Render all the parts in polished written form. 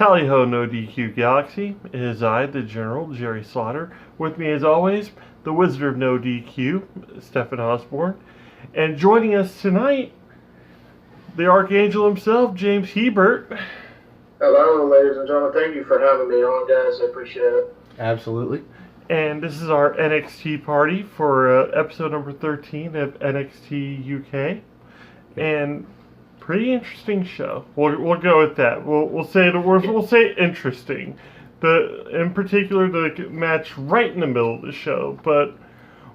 Tally ho, no DQ Galaxy. It is I, the General, Jerry Slaughter. With me, as always, the Wizard of No DQ, Stephen Osborne. And joining us tonight, the Archangel himself, James Hebert. Hello, ladies and gentlemen. Thank you for having me on, guys. I appreciate it. Absolutely. And this is our NXTea party for episode number 13 of NXTea UK. And pretty interesting show. We'll go with that. We'll say interesting. In particular the match right in the middle of the show, but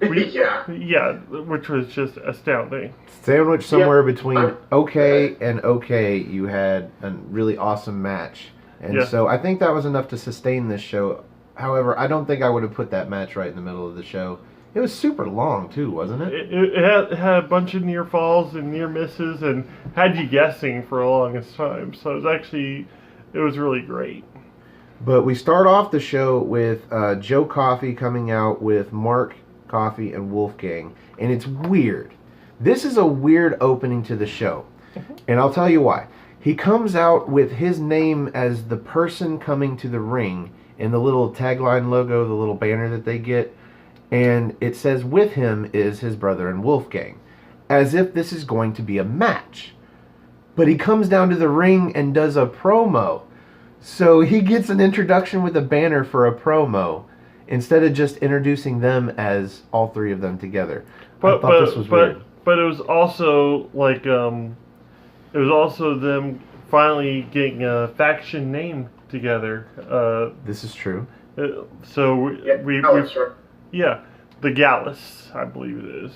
yeah, which was just astounding. Sandwich somewhere between okay and okay, you had a really awesome match, and so I think that was enough to sustain this show. However, I don't think I would have put that match right in the middle of the show. It was super long, too, wasn't it? It had a bunch of near falls and near misses and had you guessing for the longest time. So it was really great. But we start off the show with Joe Coffey coming out with Mark Coffey and Wolfgang. And it's weird. This is a weird opening to the show. And I'll tell you why. He comes out with his name as the person coming to the ring in the little tagline logo, the little banner that they get. And it says with him is his brother and Wolfgang, as if this is going to be a match. But he comes down to the ring and does a promo. So he gets an introduction with a banner for a promo instead of just introducing them as all three of them together. I thought this was weird. But it was also like it was also them finally getting a faction name together. This is true. Yeah, the Gallus, I believe it is.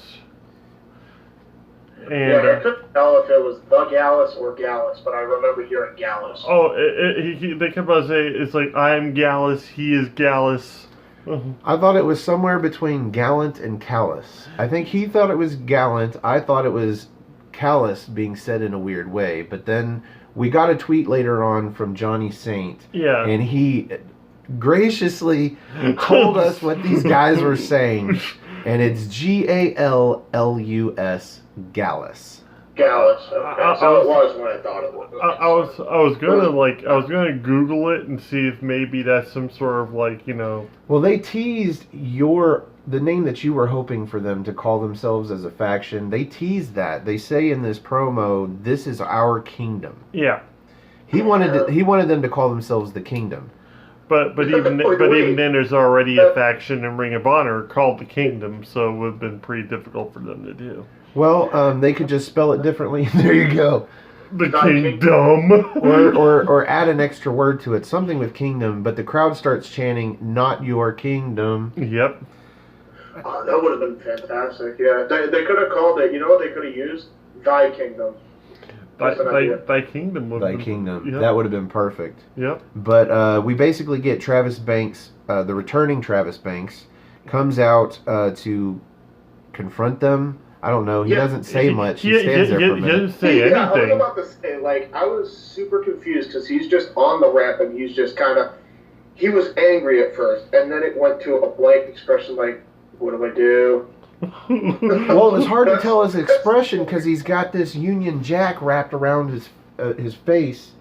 And I couldn't tell if it was the Gallus or Gallus, but I remember hearing Gallus. Oh, they kept on saying, it's like, I am Gallus, he is Gallus. I thought it was somewhere between gallant and callous. I think he thought it was gallant. I thought it was callous being said in a weird way. But then we got a tweet later on from Johnny Saint. Yeah. And he graciously told us what these guys were saying, and it's Gallus, Gallus. Gallus. Okay. So it was when I thought it was. I was gonna Google it and see if maybe that's some sort of Well, they teased the name that you were hoping for them to call themselves as a faction. They teased that. They say in this promo, "This is our kingdom." Yeah. He wanted them to call themselves the Kingdom. But even then, there's already a faction in Ring of Honor called the Kingdom, so it would have been pretty difficult for them to do. Well, they could just spell it differently. There you go. The Kingdom. or add an extra word to it, something with Kingdom, but the crowd starts chanting, "Not your kingdom." Yep. That would have been fantastic, yeah. They could have called it, you know what they could have used? Thy Kingdom. Thy Kingdom would have been... Thy Kingdom. Yep. That would have been perfect. Yep. But we basically get Travis Banks, the returning Travis Banks, comes out to confront them. I don't know. He doesn't say much. He stands there for a minute. He doesn't say anything. I was about to say, I was super confused because he's just on the ramp and he's just kind of... He was angry at first, and then it went to a blank expression like, what do I do? Well, it was hard to tell his expression because he's got this Union Jack wrapped around his face,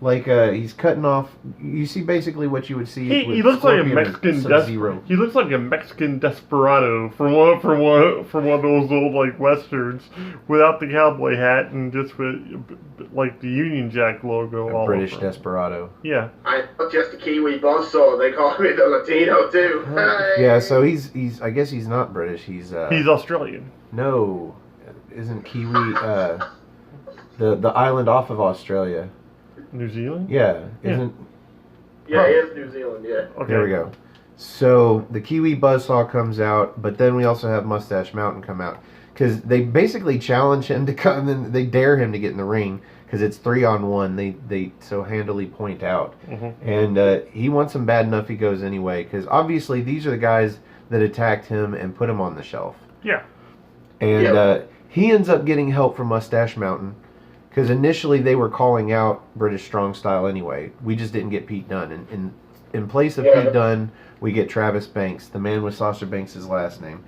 like he's cutting off. You see basically what you would see. He looks like a Mexican. He looks like a Mexican desperado from one of those old westerns, without the cowboy hat and just with the Union Jack logo. A British desperado. Yeah. I'm just a Kiwi buzzsaw. They call me the Latino too. Yeah, so he's. I guess he's not British. He's Australian. No, isn't Kiwi the island off of Australia? New Zealand? Yeah, isn't... Yeah, it is New Zealand, yeah. Okay. There we go. So, the Kiwi Buzzsaw comes out, but then we also have Mustache Mountain come out. Because they basically challenge him to come, and they dare him to get in the ring, because it's 3-on-1, they so handily point out. Mm-hmm. And he wants them bad enough he goes anyway, because obviously these are the guys that attacked him and put him on the shelf. Yeah. And he ends up getting help from Mustache Mountain. Because initially they were calling out British Strong Style anyway. We just didn't get Pete Dunne. And in place of Pete Dunne, we get Travis Banks, the man with Sasha Banks' last name.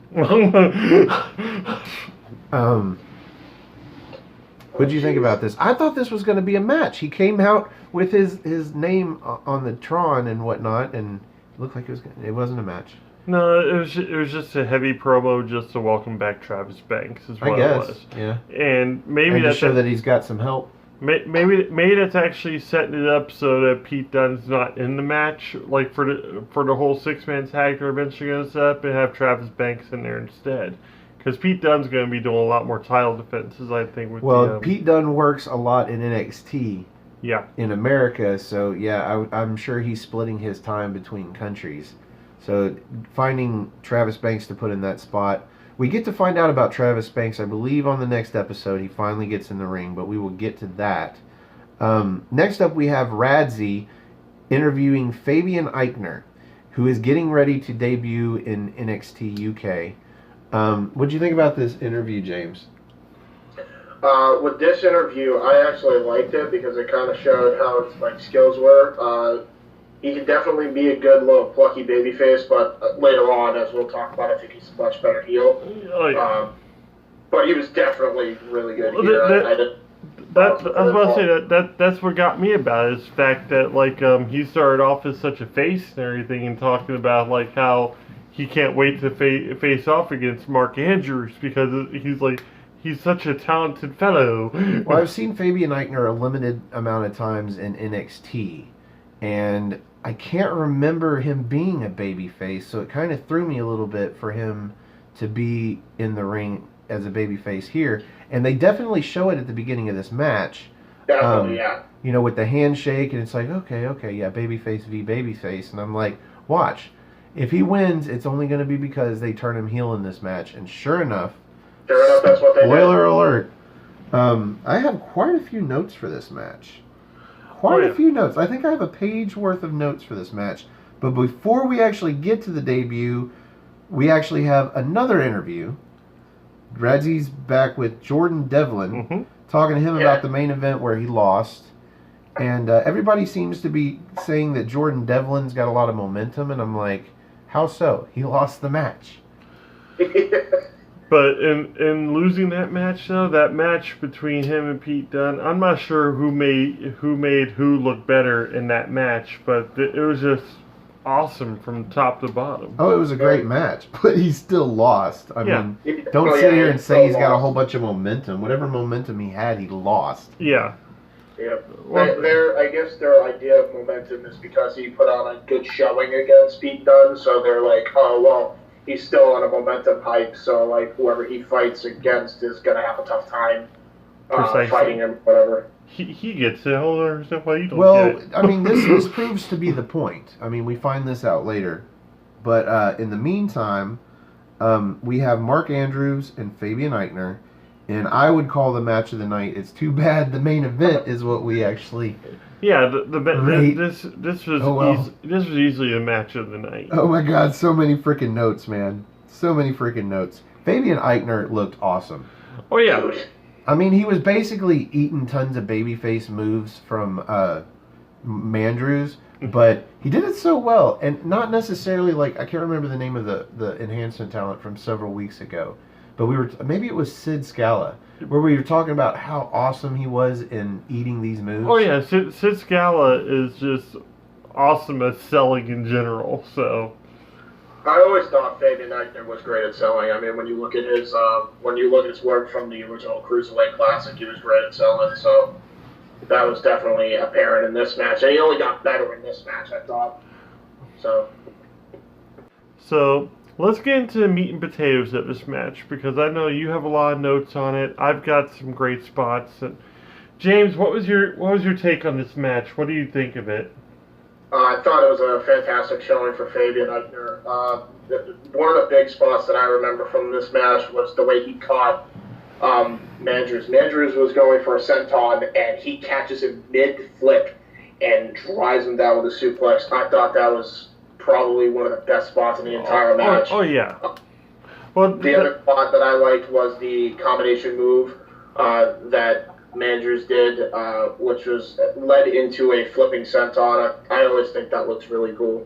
What did you think about this? I thought this was going to be a match. He came out with his name on the Tron and whatnot, and it looked like it wasn't a match. No, it was just a heavy promo just to welcome back Travis Banks, is what I guess, it was. yeah. And maybe and to that's show that he's got some help. Maybe that's actually setting it up so that Pete Dunne's not in the match, like for the whole 6-man tag they're eventually going to set up, and have Travis Banks in there instead. Because Pete Dunne's going to be doing a lot more title defenses, I think. Pete Dunne works a lot in NXT. Yeah. In America, so yeah, I'm sure he's splitting his time between countries. So finding Travis Banks to put in that spot. We get to find out about Travis Banks, I believe, on the next episode. He finally gets in the ring, but we will get to that. Next up, we have Radzi interviewing Fabian Eichner, who is getting ready to debut in NXT UK. What do you think about this interview, James? With this interview, I actually liked it because it kind of showed how his skills were. He can definitely be a good little plucky babyface, but later on, as we'll talk about, I think he's a much better heel. Oh, yeah. But he was definitely really good here. I was about to say that's what got me about it, is the fact that he started off as such a face and everything, and talking about how he can't wait to face off against Mark Andrews because he's such a talented fellow. Well, I've seen Fabian Eichner a limited amount of times in NXT, and I can't remember him being a babyface, so it kind of threw me a little bit for him to be in the ring as a babyface here. And they definitely show it at the beginning of this match. Definitely, yeah. You know, with the handshake, and it's like, okay, yeah, babyface v babyface. And I'm like, watch. If he wins, it's only going to be because they turn him heel in this match. And sure enough, that's what they did. Spoiler alert. I have quite a few notes for this match. Quite a few notes. I think I have a page worth of notes for this match. But before we actually get to the debut, we actually have another interview. Radzi's back with Jordan Devlin, talking to him about the main event where he lost. And everybody seems to be saying that Jordan Devlin's got a lot of momentum, and I'm like, how so? He lost the match. But in losing that match, though, that match between him and Pete Dunne, I'm not sure who made who look better in that match, but it was just awesome from top to bottom. Oh, it was a great match, but he still lost. I mean, don't Oh, sit yeah, here and he say he's still got a lost. whole bunch of momentum. Whatever momentum he had, he lost. Yeah. Yeah. I guess their idea of momentum is because he put on a good showing against Pete Dunne, so they're like, oh, well, he's still on a momentum hype, so whoever he fights against is going to have a tough time fighting him, whatever. He gets it. I don't understand why you don't Well, get it. I mean, this proves to be the point. I mean, we find this out later. But in the meantime, we have Mark Andrews and Fabian Eichner. And I would call the match of the night. It's too bad the main event is what we actually... Yeah, this was this was easily a match of the night. Oh my God, so many freaking notes, man. So many freaking notes. Fabian Eichner looked awesome. Oh, yeah. I mean, he was basically eating tons of babyface moves from Mandrews, but he did it so well. And not necessarily I can't remember the name of the enhancement talent from several weeks ago. But maybe it was Sid Scala, where we were talking about how awesome he was in eating these moves. Oh, yeah. Sid Scala is just awesome at selling in general, so... I always thought Fabian Eichner was great at selling. I mean, when you look at his work from the original Cruiserweight Classic, he was great at selling. So that was definitely apparent in this match. And he only got better in this match, I thought. So let's get into the meat and potatoes of this match, because I know you have a lot of notes on it. I've got some great spots. And James, what was your take on this match? What do you think of it? I thought it was a fantastic showing for Fabian Eichner. One of the big spots that I remember from this match was the way he caught Mandrews. Mandrews was going for a senton, and he catches him mid-flip and drives him down with a suplex. I thought that was probably one of the best spots in the entire match. Oh yeah. Well, the other spot that I liked was the combination move that Mandrews did, which was led into a flipping senton. I always think that looks really cool.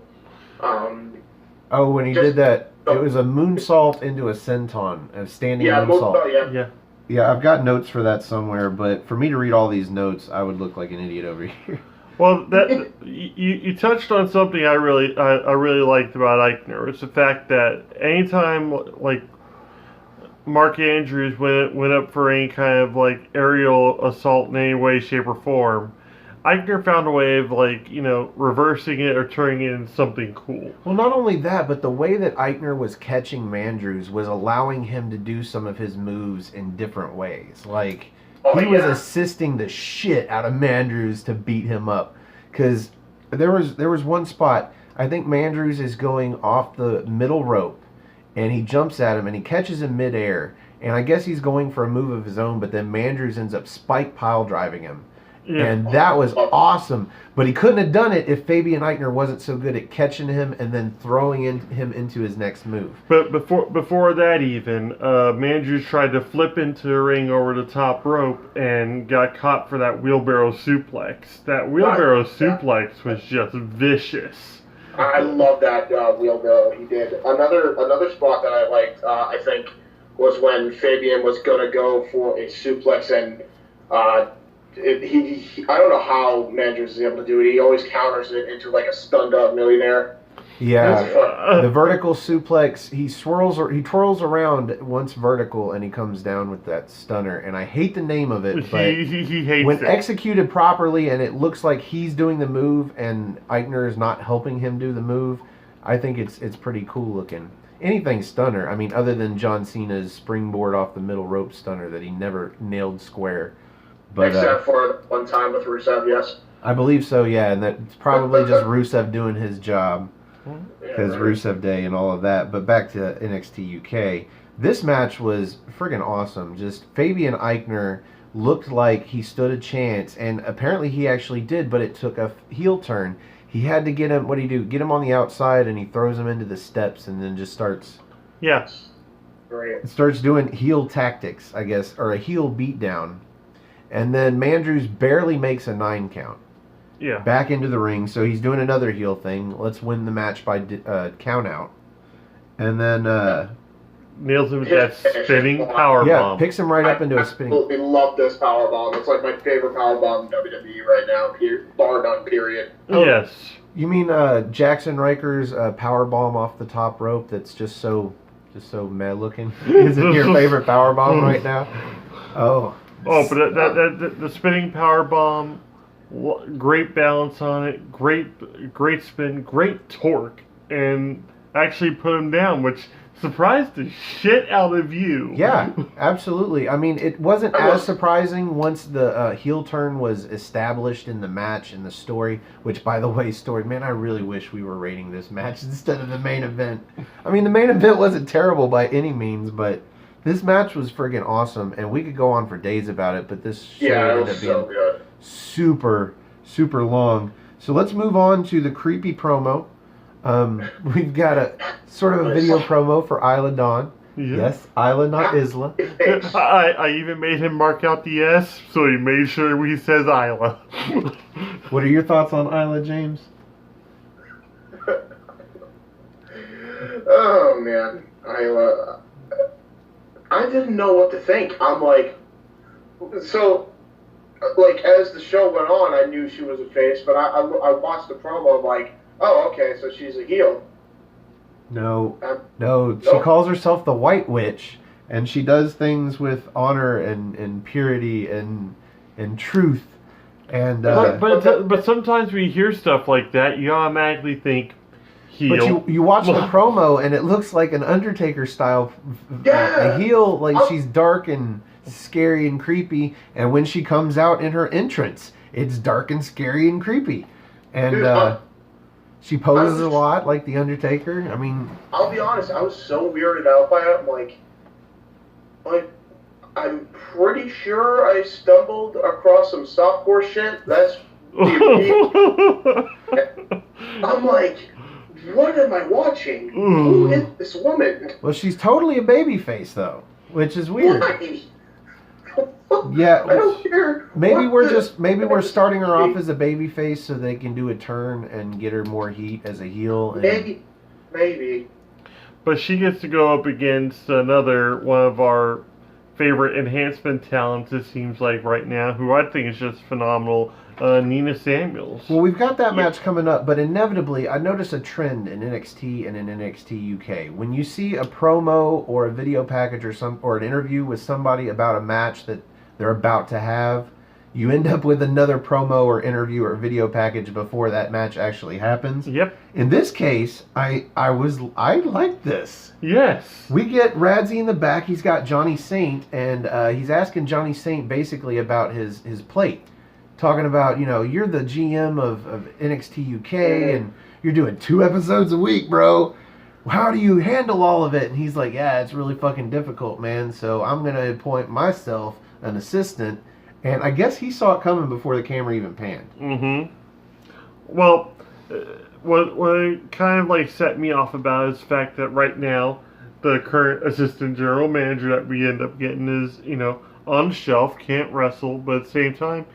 When he did that, it was a moonsault into a senton, a standing moonsault. Yeah. Yeah, I've got notes for that somewhere, but for me to read all these notes, I would look like an idiot over here. Well, that you touched on something I really liked about Eichner. It's the fact that anytime like Mark Andrews went up for any kind of like aerial assault in any way, shape, or form, Eichner found a way of like reversing it or turning it into something cool. Well, not only that, but the way that Eichner was catching Mandrews was allowing him to do some of his moves in different ways. Like, he was assisting the shit out of Mandrews to beat him up. Because there was one spot, I think Mandrews is going off the middle rope, and he jumps at him, and he catches him midair. And I guess he's going for a move of his own, but then Mandrews ends up spike pile driving him. Yeah. And that was awesome. But he couldn't have done it if Fabian Eichner wasn't so good at catching him and then throwing him into his next move. But before that even, Mandrews tried to flip into the ring over the top rope and got caught for that wheelbarrow suplex. That wheelbarrow suplex was just vicious. I love that wheelbarrow he did. Another spot that I liked, I think, was when Fabian was going to go for a suplex and... I don't know how Mandrews is able to do it. He always counters it into like a stunned up millionaire. Yeah, the vertical suplex. He twirls around once vertical, and he comes down with that stunner. And I hate the name of it, but he hates when it. Executed properly, and it looks like he's doing the move, and Eichner is not helping him do the move. I think it's pretty cool looking. Anything stunner. I mean, other than John Cena's springboard off the middle rope stunner that he never nailed square. But, except for one time with Rusev, yes. I believe so, yeah, and that's probably just Rusev doing his job, because Rusev Day and all of that. But back to NXT UK, this match was friggin' awesome. Just Fabian Eichner looked like he stood a chance, and apparently he actually did, but it took a heel turn. He had to get him, what do you do? Get him on the outside, and he throws him into the steps, and then just starts... Yes. Great. Starts doing heel tactics, I guess, or a heel beatdown. And then Mandrews barely makes a 9 count. Yeah. Back into the ring, so he's doing another heel thing. Let's win the match by count out. And then... nails him with that spinning powerbomb. Yeah, picks him right up into a spinning... I absolutely love this powerbomb. It's like my favorite powerbomb in WWE right now, bar none, period. Yes. You mean Jackson Riker's powerbomb off the top rope that's just so mad looking? Is it your favorite powerbomb right now? Oh... Oh, but the spinning power bomb, great balance on it, great spin, great torque, and actually put him down, which surprised the shit out of you. Yeah, absolutely. I mean, it wasn't as surprising once the heel turn was established in the match and the story, which, by the way, man, I really wish we were rating this match instead of the main event. I mean, the main event wasn't terrible by any means, but... This match was friggin' awesome, and we could go on for days about it, but this show ended up being good. super, super long. So let's move on to the creepy promo. We've got a sort of a video promo for Isla Dawn. Yeah. Yes, Isla, not Isla. I even made him mark out the S, so he made sure he says Isla. What are your thoughts on Isla, James? Oh, man. I didn't know what to think. I'm like, so, like, as the show went on, I knew she was a face, but I watched the promo, I'm like, oh, okay, so she's a heel. No, she calls herself the White Witch, and she does things with honor and purity and truth. And but sometimes when you hear stuff like that, you automatically think, heel. But you watch the promo, and it looks like an Undertaker style a heel, like she's dark and scary and creepy, and when she comes out in her entrance, it's dark and scary and creepy. And she poses a lot like the Undertaker. I mean... I'll be honest, I was so weirded out by it. I'm like, I'm pretty sure I stumbled across some softcore shit. That's... I'm like... What am I watching? Who is this woman? Well, she's totally a babyface, though, which is weird. Why? Yeah, I don't care. Maybe we're starting her off as a babyface so they can do a turn and get her more heat as a heel. And... Maybe. But she gets to go up against another one of our favorite enhancement talents, it seems like right now, who I think is just phenomenal, Nina Samuels. Well, we've got that match coming up, but inevitably, I notice a trend in NXT and in NXT UK. When you see a promo or a video package or an interview with somebody about a match that they're about to have, you end up with another promo or interview or video package before that match actually happens. Yep. In this case, I like this. Yes. We get Radzi in the back. He's got Johnny Saint, and he's asking Johnny Saint basically about his plate. Talking about, you're the GM of NXT UK, and you're doing 2 episodes a week, bro. How do you handle all of it? And he's like, yeah, it's really fucking difficult, man. So I'm going to appoint myself an assistant. And I guess he saw it coming before the camera even panned. Mm-hmm. Well, what kind of like set me off about is the fact that right now, the current assistant general manager that we end up getting is, on the shelf, can't wrestle, but at the same time,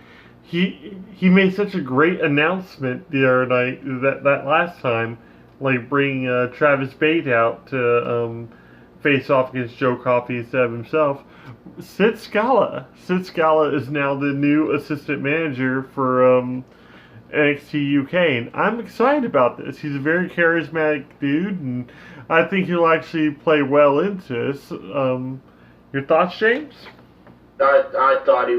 he made such a great announcement the other night that last time, like bringing Travis Bate out to face off against Joe Coffey instead of himself. Sid Scala is now the new assistant manager for NXT UK, and I'm excited about this. He's a very charismatic dude, and I think he'll actually play well into this. Your thoughts, James? I thought it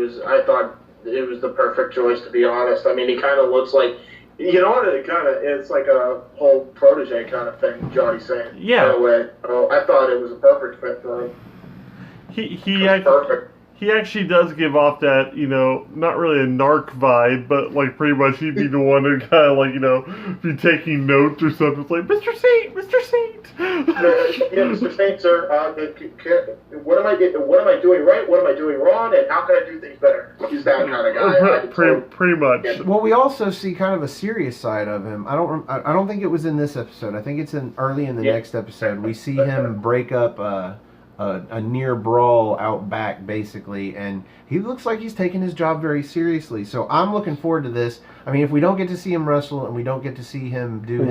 was the perfect choice, to be honest. I mean, he kind of looks like, it's like a whole protege kind of thing, Johnny saying. Yeah. In a way. I thought it was a perfect fit for him. He actually does give off that, not really a narc vibe, but like pretty much he'd be the one who kind of like, be taking notes or something. It's like, Mr. Saint! Yeah, Mr. Saint, sir, what am I doing right? What am I doing wrong? And how can I do things better? He's that kind of guy. Pretty much. Well, we also see kind of a serious side of him. I don't think it was in this episode. I think it's early in the next episode. We see him break up a near brawl out back, basically, and he looks like he's taking his job very seriously. So I'm looking forward to this. I mean, if we don't get to see him wrestle and we don't get to see him do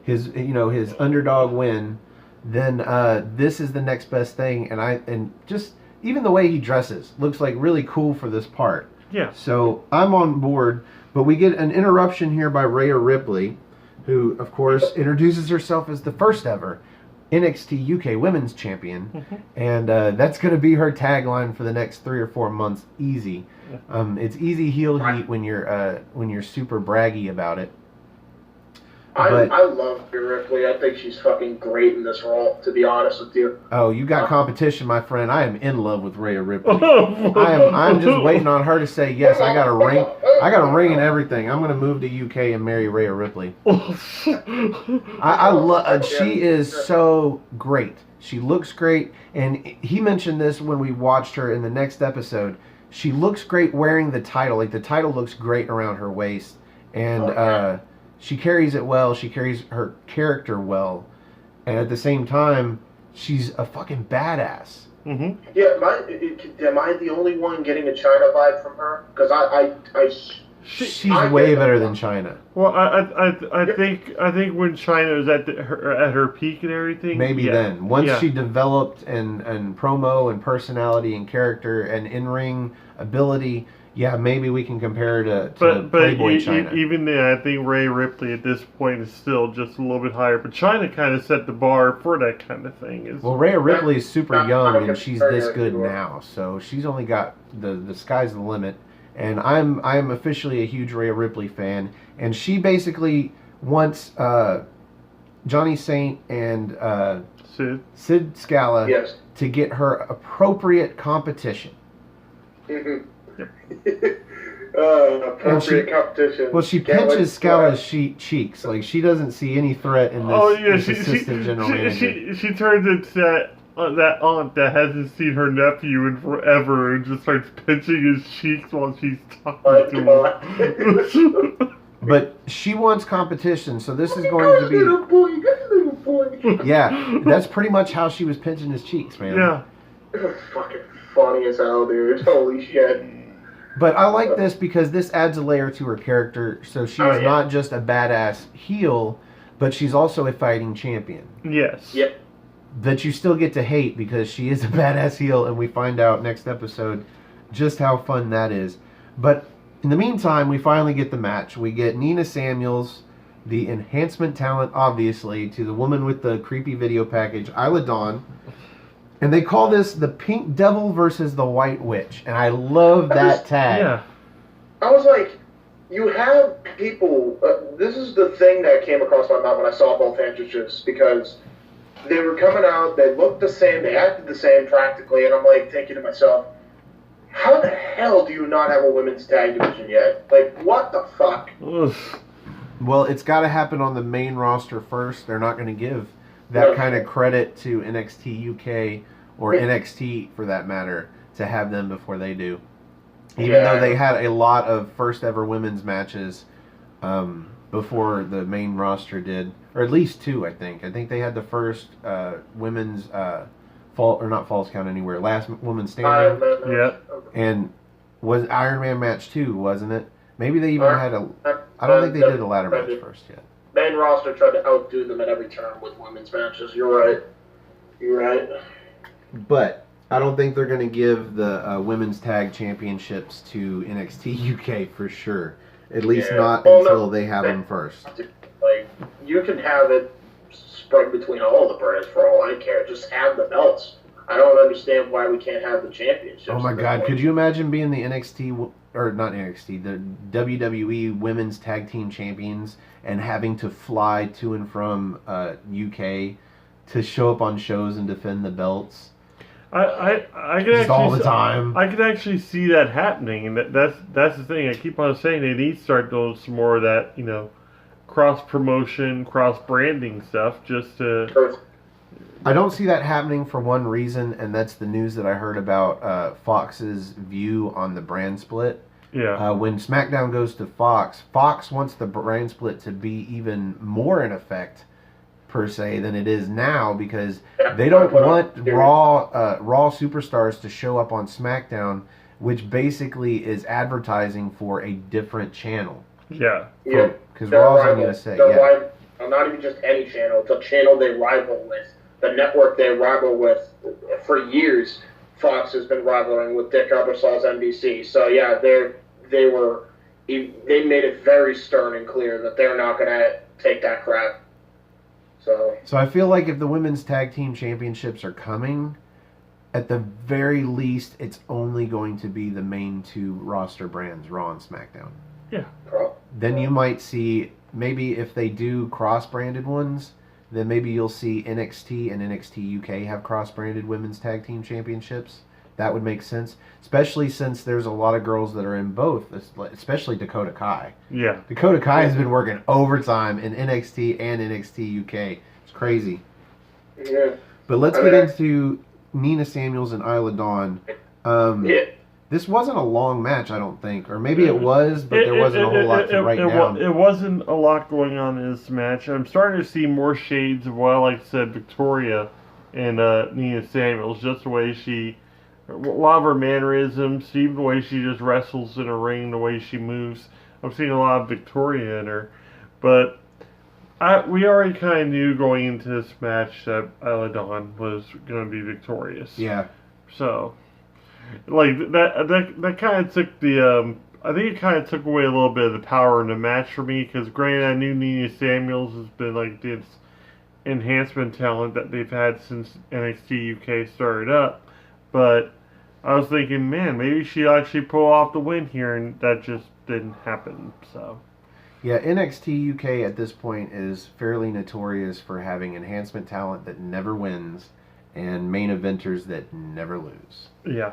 his underdog win, then this is the next best thing. And just even the way he dresses looks like really cool for this part. Yeah. So I'm on board, but we get an interruption here by Rhea Ripley, who of course introduces herself as the first ever NXT UK Women's Champion, and that's going to be her tagline for the next 3 or 4 months. Easy. It's easy heel heat when you're super braggy about it. I love Rhea Ripley. I think she's fucking great in this role, to be honest with you. Oh, you got competition, my friend. I am in love with Rhea Ripley. I'm just waiting on her to say yes. I got a ring. I got a ring and everything. I'm gonna move to UK and marry Rhea Ripley. I love. She is so great. She looks great, and he mentioned this when we watched her in the next episode. She looks great wearing the title. Like the title looks great around her waist, and she carries it well. She carries her character well, and at the same time, she's a fucking badass. Mm-hmm. Yeah, am I the only one getting a China vibe from her? Because she's way better than China. Well, I think when China was at her peak and everything, maybe then once she developed and promo and personality and character and in-ring ability. Yeah, maybe we can compare her to Playboy China. Even then, I think Rhea Ripley at this point is still just a little bit higher. But China kind of set the bar for that kind of thing. Well, Rhea Ripley is super young, and she's this good now. So she's only got the sky's the limit. And I'm officially a huge Rhea Ripley fan. And she basically wants Johnny Saint and Sid Scala to get her appropriate competition. Mm-hmm. Appropriate competition. Well, she pinches Scala's cheeks. Like, she doesn't see any threat in this, assistant general manager. She turns into that aunt that hasn't seen her nephew in forever and just starts pinching his cheeks while she's talking to him. But she wants competition, so this is going to be... Little boy. Yeah, that's pretty much how she was pinching his cheeks, man. Yeah. Fucking funny as hell, dude. Holy shit. But I like this because this adds a layer to her character. So she's not just a badass heel, but she's also a fighting champion. Yes. Yep. that you still get to hate because she is a badass heel, and we find out next episode just how fun that is. But in the meantime, we finally get the match. We get Nina Samuels, the enhancement talent, obviously, to the woman with the creepy video package, Isla Dawn. And they call this the Pink Devil versus the White Witch. And I love that tag. Yeah. I was like, you have people... this is the thing that came across my mind when I saw both entrances, because they were coming out, they looked the same, they acted the same practically, and I'm like thinking to myself, how the hell do you not have a women's tag division yet? Like, what the fuck? Oof. Well, it's got to happen on the main roster first. They're not going to give that kind of credit to NXT UK or NXT, for that matter, to have them before they do. Even though they had a lot of first ever women's matches before the main roster did, or at least two, I think. I think they had the first women's not Falls Count Anywhere, last woman standing. Yeah. And was Iron Man match 2, wasn't it? Maybe they even had a... I don't think they did a ladder match first yet. Main roster tried to outdo them at every turn with women's matches. You're right. You're right. But I don't think they're going to give the women's tag championships to NXT UK for sure. At least not until they have them first. Like, you can have it spread between all the brands for all I care. Just have the belts. I don't understand why we can't have the championships. Oh my God! Could you imagine being the NXT or not NXT, the WWE Women's Tag Team Champions and having to fly to and from UK to show up on shows and defend the belts? I can Just actually all the time. I can actually see that happening, and that's the thing. I keep on saying they need to start doing some more of that, cross promotion, cross branding stuff, just to. I don't see that happening for one reason, and that's the news that I heard about Fox's view on the brand split. Yeah. When SmackDown goes to Fox, Fox wants the brand split to be even more in effect, per se, than it is now, because they don't want Raw superstars to show up on SmackDown, which basically is advertising for a different channel. Yeah. Because Raw's on USA. Not even just any channel. It's a channel they rival with. The network they rival with for years. Fox has been rivaling with Dick Ebersol's NBC. So yeah, they made it very stern and clear that they're not going to take that crap. So I feel like if the women's tag team championships are coming, at the very least, it's only going to be the main two roster brands, Raw and SmackDown. Yeah. Then you might see, maybe if they do cross-branded ones, then maybe you'll see NXT and NXT UK have cross-branded women's tag team championships. That would make sense, especially since there's a lot of girls that are in both, especially Dakota Kai. Yeah. Dakota Kai has been working overtime in NXT and NXT UK. It's crazy. Yeah. But let's get into Nina Samuels and Isla Dawn. This wasn't a long match, I don't think. Or maybe it was, but there wasn't a whole lot to write down. It wasn't a lot going on in this match. I'm starting to see more shades of, well, like I said, Victoria and Nina Samuels. Just the way a lot of her mannerisms, even the way she just wrestles in a ring, the way she moves. I'm seeing a lot of Victoria in her. But we already kind of knew going into this match that Isla Dawn was going to be victorious. Yeah. So, like, that kind of took the, I think it kind of took away a little bit of the power in the match for me, because granted, I knew Nina Samuels has been, like, this enhancement talent that they've had since NXT UK started up, but I was thinking, man, maybe she actually pull off the win here, and that just didn't happen, so. Yeah, NXT UK at this point is fairly notorious for having enhancement talent that never wins and main eventers that never lose. Yeah.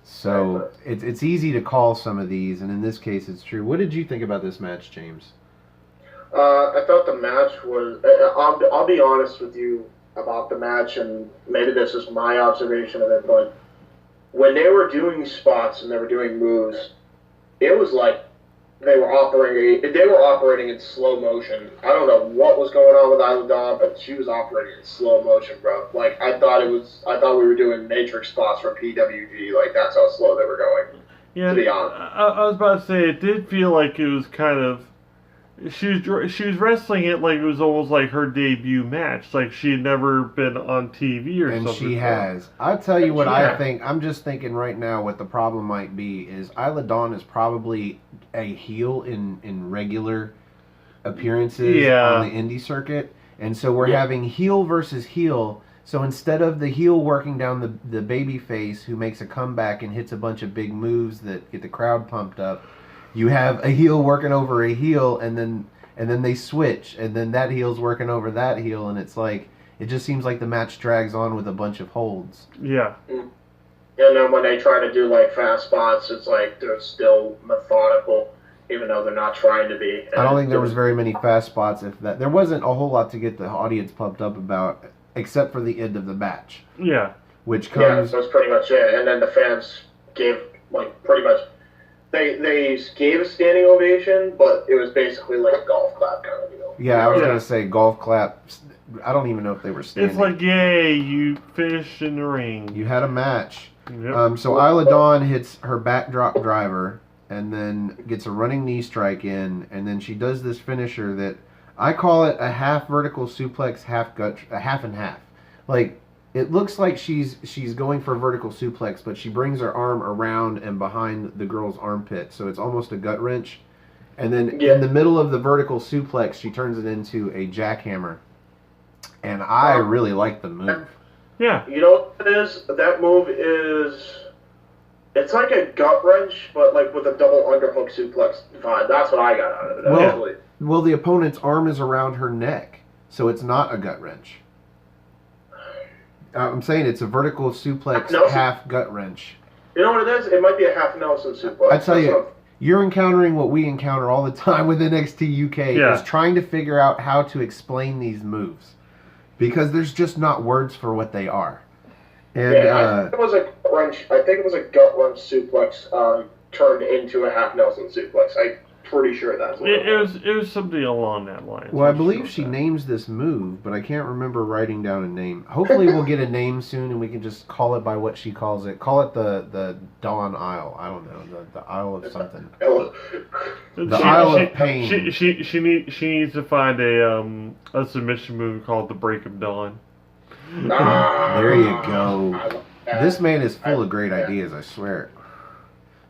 So it's easy to call some of these, and in this case it's true. What did you think about this match, James? I thought the match was... I'll be honest with you about the match, and maybe this is my observation of it, but when they were doing spots and they were doing moves, it was like they were operating in slow motion. I don't know what was going on with Isla Dawn, but she was operating in slow motion, bro. Like, I thought we were doing Matrix spots from PWG. Like, that's how slow they were going. Yeah, to be honest. I was about to say, it did feel like it was kind of she was wrestling it like it was almost like her debut match, like she had never been on TV or And something. she has. I'll tell you what I Yeah. think. I'm just thinking right now what the problem might be is Isla Dawn is probably a heel in regular appearances Yeah. on the indie circuit. And so we're Yeah. having heel versus heel. So instead of the heel working down the baby face who makes a comeback and hits a bunch of big moves that get the crowd pumped up, you have a heel working over a heel, and then they switch, and then that heel's working over that heel, and it's like it just seems like the match drags on with a bunch of holds. Yeah. And then when they try to do like fast spots, it's like they're still methodical, even though they're not trying to be. I don't think there was very many fast spots. If that, there wasn't a whole lot to get the audience pumped up about, except for the end of the match, Yeah. which Yeah, comes. that's pretty much it. And then the fans gave like pretty much. They gave a standing ovation, but it was basically like a golf clap kind of deal. Yeah, I was Yeah. gonna say golf clap. I don't even know if they were standing. It's like, yay, you finished in the ring. You had a match. Yep. So Isla Dawn hits her backdrop driver and then gets a running knee strike in, and then she does this finisher that I call it a half vertical suplex, a half and half. Like it looks like she's going for a vertical suplex, but she brings her arm around and behind the girl's armpit, so it's almost a gut wrench. And then in the middle of the vertical suplex, she turns it into a jackhammer. And I really like the move. Yeah. You know what it is? That move is. It's like a gut wrench, but like with a double underhook suplex vibe. That's what I got out of it, Well- actually. Well, the opponent's arm is around her neck, so it's not a gut wrench. I'm saying it's a vertical suplex, No. half gut wrench. You know what it is? It might be a half Nelson suplex. I tell That's you, what- you're encountering what we encounter all the time with NXT UK, Yeah. is trying to figure out how to explain these moves. Because there's just not words for what they are. And I think it was a gut wrench. I think it was a gut wrench suplex turned into a half Nelson suplex. I'm pretty sure that's what It was something along that line. well, I believe she names this move, but I can't remember writing down a name. Hopefully we'll get a name soon and we can just call it by what she calls it. Call it the Dawn Isle. I don't know. The Isle of something. The Isle of Pain. She needs to find a submission move called the Break of Dawn. There you go. I love that. This man is full of great ideas, I swear.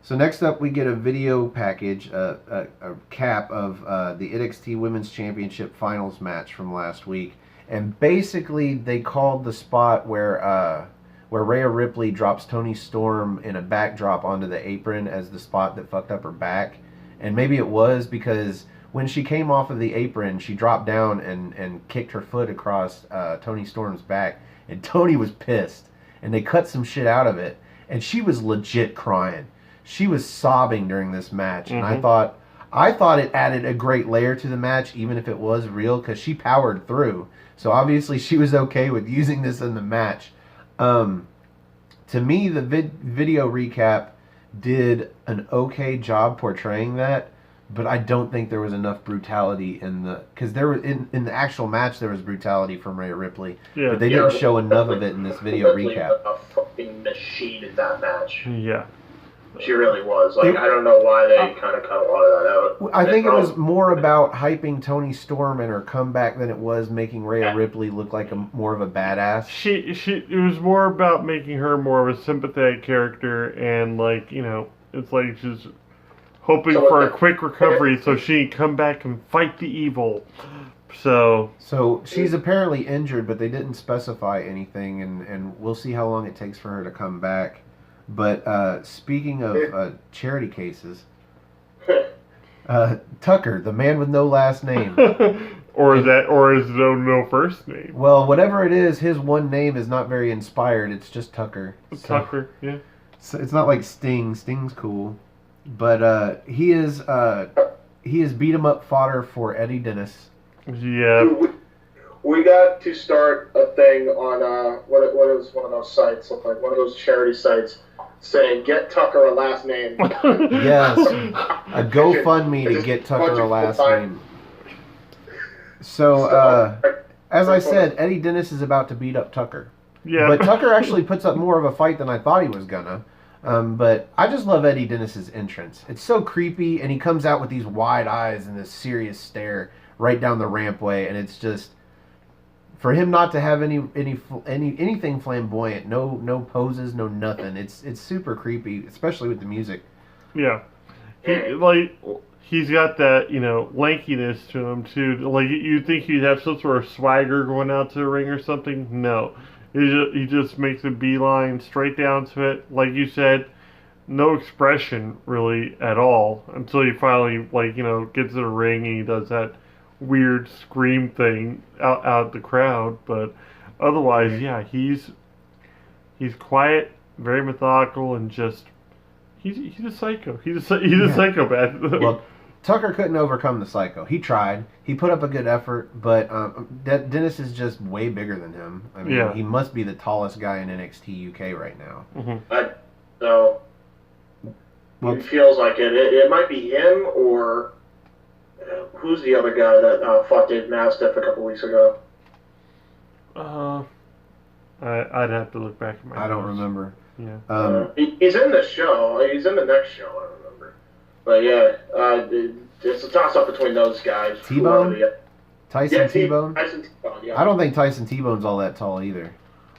So next up, we get a video package, a cap of the NXT Women's Championship Finals match from last week, and basically they called the spot where Rhea Ripley drops Toni Storm in a backdrop onto the apron as the spot that fucked up her back, and maybe it was because when she came off of the apron, she dropped down and kicked her foot across Toni Storm's back, and Toni was pissed, and they cut some shit out of it, and she was legit crying. She was sobbing during this match, and I thought it added a great layer to the match, even if it was real, because she powered through. So obviously she was okay with using this in the match. To me, the video recap did an okay job portraying that, but I don't think there was enough brutality in the, because there was in the actual match there was brutality from Rhea Ripley, Yeah. but they didn't show enough of it in this video Ripley recap. was a fucking machine in that match. Yeah. She really was. Like, I don't know why they kind of cut a lot of that out. I think it was more about hyping Toni Storm and her comeback than it was making Rhea Ripley look like more of a badass. It was more about making her more of a sympathetic character, and like, you know, it's like just hoping for a quick recovery so she can come back and fight the evil. So she's apparently injured, but they didn't specify anything, and we'll see how long it takes for her to come back. But speaking of charity cases, Tucker, the man with no last name. or is it no first name? Well, whatever it is, his one name is not very inspired. It's just Tucker. Tucker, yeah. So it's not like Sting. Sting's cool, but he is beat 'em up fodder for Eddie Dennis. Yeah. We got to start a thing on what is one of those sites, like one of those charity sites, saying "Get Tucker a last name." Yes, a GoFundMe to get Tucker a last name. So, as I said, Eddie Dennis is about to beat up Tucker. Yeah. But Tucker actually puts up more of a fight than I thought he was gonna. But I just love Eddie Dennis's entrance. It's so creepy, and he comes out with these wide eyes and this serious stare right down the rampway, and it's just for him not to have anything flamboyant, no poses, no nothing. It's super creepy, especially with the music. Yeah. He's got that, lankiness to him too. Like you'd think he'd have some sort of swagger going out to the ring or something. No, he just makes a beeline straight down to it. Like you said, no expression really at all until he finally gets in the ring and he does that weird scream thing out the crowd. But otherwise, yeah, he's quiet, very methodical, and just he's a psycho. He's a psychopath. Well, Tucker couldn't overcome the psycho. He tried. He put up a good effort, but Dennis is just way bigger than him. I mean, he must be the tallest guy in NXT UK right now. Mm-hmm. So it feels like it. It might be him or who's the other guy that fought Dave Mastiff a couple weeks ago? I'd have to look back at my. I don't remember. Yeah. He's in the show. He's in the next show. I remember. But yeah, it's a toss-up between those guys. T-Bone? Tyson T-Bone? Tyson T-Bone, yeah. I don't think Tyson T-Bone's all that tall either.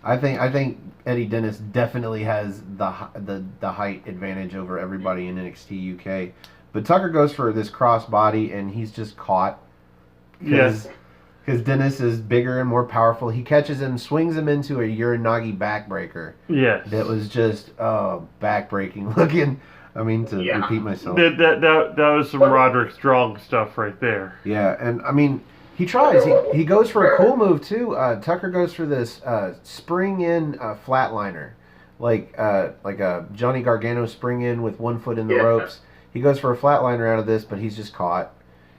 I think Eddie Dennis definitely has the height advantage over everybody in NXT UK. But Tucker goes for this crossbody, and he's just caught. Yes. Because Dennis is bigger and more powerful. He catches him, swings him into a Uranagi backbreaker. Yes. That was just backbreaking looking. I mean, to repeat myself. That was some Roderick Strong stuff right there. Yeah, and I mean, he tries. He goes for a cool move too. Tucker goes for this spring in flatliner, like a Johnny Gargano spring in with one foot in the ropes. He goes for a flatliner out of this, but he's just caught.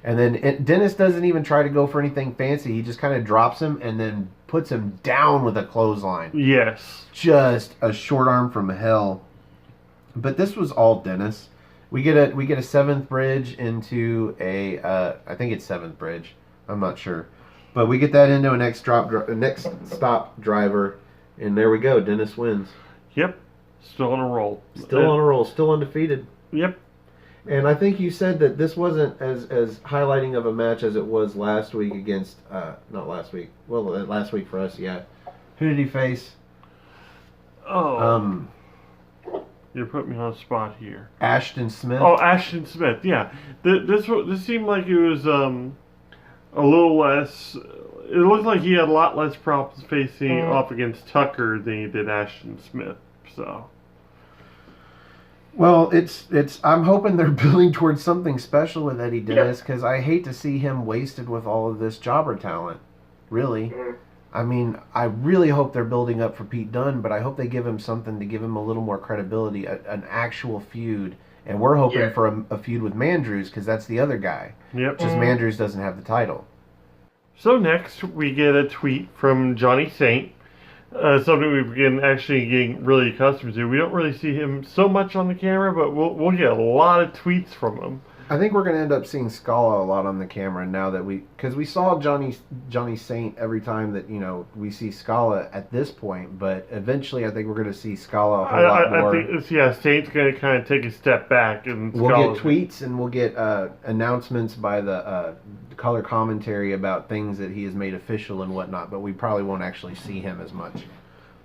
And then Dennis doesn't even try to go for anything fancy. He just kind of drops him and then puts him down with a clothesline. Yes. Just a short arm from hell. But this was all Dennis. We get a seventh bridge into a I think it's seventh bridge. I'm not sure, but we get that into a next stop driver, and there we go. Dennis wins. Yep. Still on a roll. Still on a roll. Still undefeated. Yep. And I think you said that this wasn't as highlighting of a match as it was last week against not last week. Well, last week for us, yeah. Who did he face? Oh. You put me on the spot here. Ashton Smith. Oh, Ashton Smith. Yeah. This seemed like it was a little less. It looked like he had a lot less problems facing off against Tucker than he did Ashton Smith. So. Well, it's. I'm hoping they're building towards something special with Eddie Dennis because I hate to see him wasted with all of this jobber talent. Really. I mean, I really hope they're building up for Pete Dunne, but I hope they give him something to give him a little more credibility, an actual feud. And we're hoping for a feud with Mandrews because that's the other guy. Yep. Just Mandrews doesn't have the title. So next we get a tweet from Johnny Saint. Something we've been actually getting really accustomed to. We don't really see him so much on the camera, but we'll get a lot of tweets from him. I think we're going to end up seeing Scala a lot on the camera now that because we saw Johnny Saint every time that we see Scala at this point, but eventually I think we're going to see Scala a whole lot more. I think Saint's going to kind of take a step back, and we'll get tweets and we'll get announcements by the color commentary about things that he has made official and whatnot, but we probably won't actually see him as much.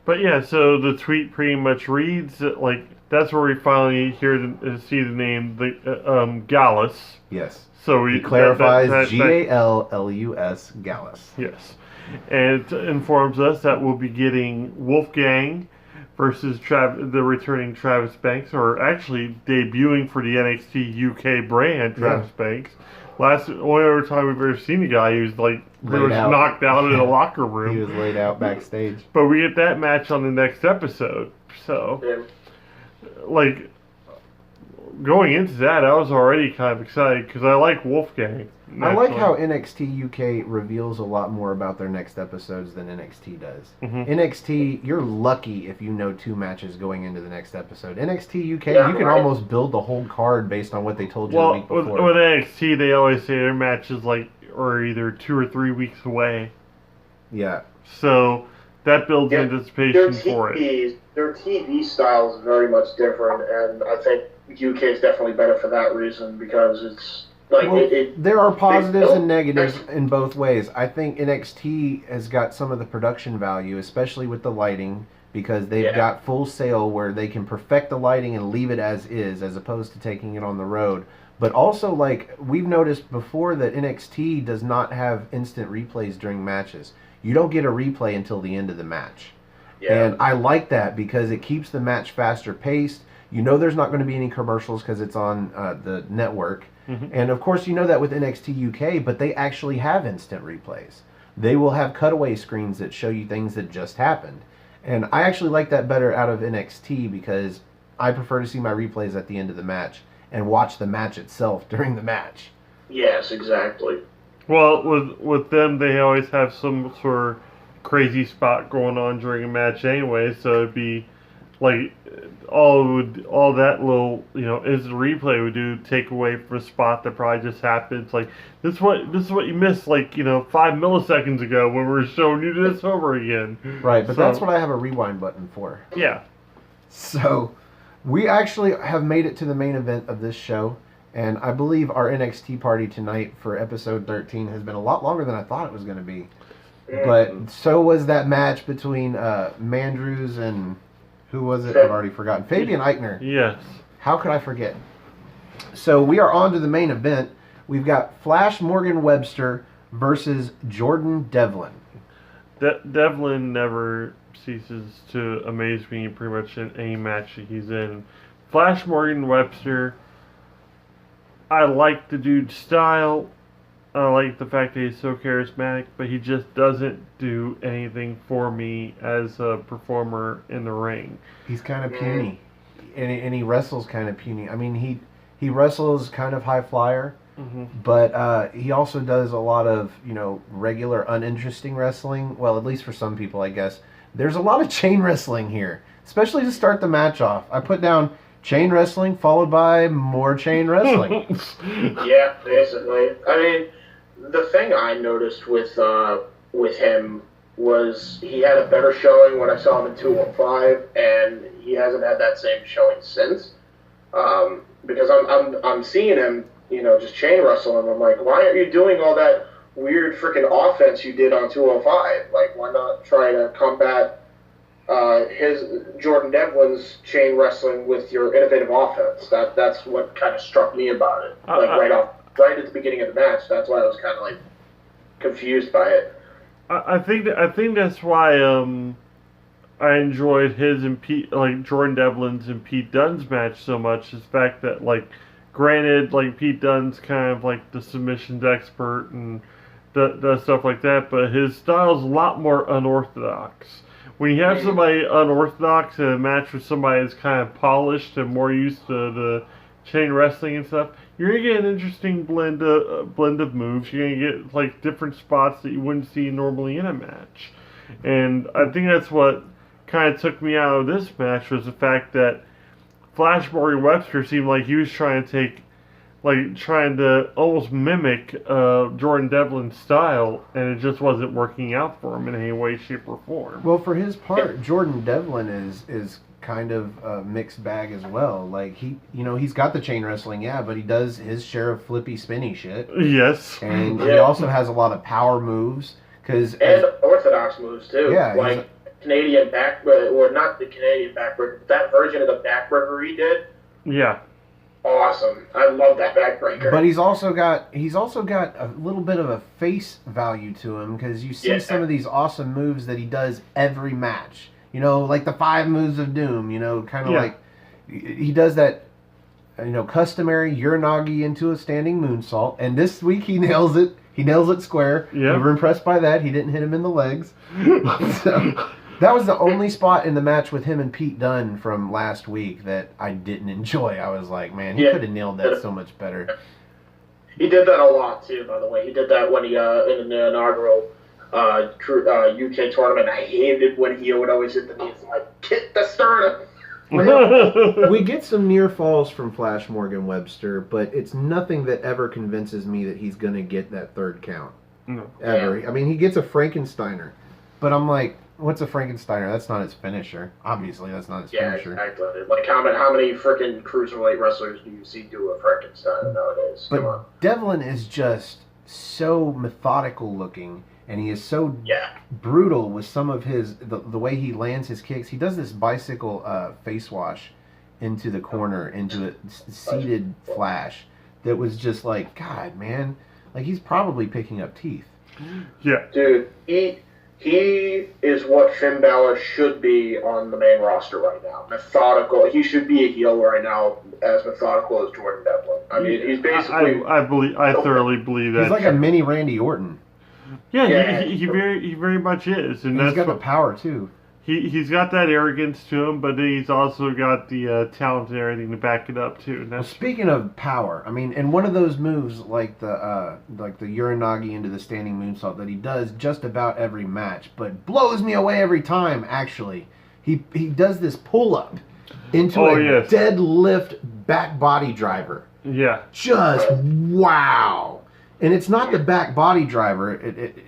But yeah, so the tweet pretty much reads that's where we finally hear see the name Gallus. Yes. So he clarifies Gallus. Gallus. Yes, and it informs us that we'll be getting Wolfgang versus the returning Travis Banks, or actually debuting for the NXT UK brand, Travis Banks. Only other time we've ever seen a guy who's knocked out in a locker room. He was laid out backstage. But we get that match on the next episode. So, going into that, I was already kind of excited because I like Wolfgang. I like how NXT UK reveals a lot more about their next episodes than NXT does. NXT, you're lucky if you know 2 matches going into the next episode. NXT UK, you can almost build the whole card based on what they told you the week before. With NXT, they always say their matches are either 2 or 3 weeks away. Yeah. So that builds their anticipation for it. Their TV style is very much different, and I think UK is definitely better for that reason because it's like there are positives and negatives in both ways. I think NXT has got some of the production value, especially with the lighting, because they've got Full Sail where they can perfect the lighting and leave it as opposed to taking it on the road. But also, like, we've noticed before that NXT does not have instant replays during matches. You don't get a replay until the end of the match. Yeah. And I like that because it keeps the match faster paced. You know there's not going to be any commercials because it's on the network. Mm-hmm. And, of course, you know that with NXT UK, but they actually have instant replays. They will have cutaway screens that show you things that just happened. And I actually like that better out of NXT because I prefer to see my replays at the end of the match and watch the match itself during the match. Yes, exactly. Well, with them, they always have some sort of crazy spot going on during a match anyway, so it'd be like all that little instant replay would do take away from a spot that probably just happened. It's like this is what you missed 5 milliseconds ago when we were showing you this over again. Right, but that's what I have a rewind button for. Yeah. So we actually have made it to the main event of this show, and I believe our NXT party tonight for episode 13 has been a lot longer than I thought it was going to be. But so was that match between Mandrews and who was it? I've already forgotten. Fabian Eichner. Yes. How could I forget? So we are on to the main event. We've got Flash Morgan Webster versus Jordan Devlin. Devlin never ceases to amaze me pretty much in any match that he's in. Flash Morgan Webster, I like the dude's style. I like the fact that he's so charismatic, but he just doesn't do anything for me as a performer in the ring. He's kind of puny, and he wrestles kind of puny. I mean, he wrestles kind of high flyer, but he also does a lot of regular uninteresting wrestling. Well, at least for some people, I guess. There's a lot of chain wrestling here, especially to start the match off. I put down chain wrestling followed by more chain wrestling. Yeah, basically. I mean, the thing I noticed with him was he had a better showing when I saw him in 215, and he hasn't had that same showing since. Because I'm seeing him, just chain wrestling. I'm like, why aren't you doing all that weird freaking offense you did on 205? Like, why not try to combat his Jordan Devlin's chain wrestling with your innovative offense? That's what kind of struck me about it. Right at the beginning of the match. That's why I was kind of confused by it. I think that's why I enjoyed his and Jordan Devlin's and Pete Dunne's match so much. Is the fact that granted, Pete Dunne's kind of the submissions expert and does stuff like that, but his style's a lot more unorthodox. When you have somebody unorthodox in a match with somebody that's kind of polished and more used to the chain wrestling and stuff, you're gonna get an interesting blend of moves. You're gonna get different spots that you wouldn't see normally in a match, and I think that's what kind of took me out of this match was the fact that Flash Morgan Webster seemed like he was trying to almost mimic Jordan Devlin's style, and it just wasn't working out for him in any way, shape, or form. Well, for his part, Jordan Devlin is kind of a mixed bag as well. He's got the chain wrestling, but he does his share of flippy, spinny shit. Yes. And he also has a lot of power moves. And orthodox moves, too. Yeah. Canadian or not the Canadian backbreaker, but that version of the backbreaker he did. Yeah. Awesome. I love that backbreaker. But he's also got a little bit of a face value to him because you see some of these awesome moves that he does every match. Like the 5 moves of doom, he does that, customary Uranagi into a standing moonsault. And this week he nails it. He nails it square. Yeah. We were impressed by that. He didn't hit him in the legs. So, that was the only spot in the match with him and Pete Dunne from last week that I didn't enjoy. I was like, man, he could have nailed that so much better. He did that a lot, too, by the way. He did that when he, in the inaugural UK tournament. I hated when he would always hit the knees and kick the sternum. We get some near falls from Flash Morgan Webster, but it's nothing that ever convinces me that he's going to get that third count. No. Ever. Yeah. I mean, he gets a Frankensteiner, but I'm like, What's a Frankensteiner? That's not his finisher. Obviously, that's not his Yeah, finisher. exactly. Like how many freaking cruiserweight wrestlers do you see do a Frankenstein nowadays? Come on. But Devlin is just so methodical looking, and he is so brutal with some of the way he lands his kicks. He does this bicycle face wash into the corner, into a seated Flash that was just like, God, man, like he's probably picking up teeth. Yeah. Dude, he is what Finn Balor should be on the main roster right now. Methodical. He should be a heel right now, as methodical as Jordan Devlin. I mean, he's basically. I thoroughly believe that. He's like a mini Randy Orton. Yeah, he very much is, and he's got the power too. He's got that arrogance to him, but he's also got the talent and everything to back it up too. Well, speaking of power, I mean, and one of those moves like the Uranagi into the standing moonsault that he does just about every match, but blows me away every time. Actually, he does this pull up into deadlift back body driver. Yeah, just wow. And it's not the back body driver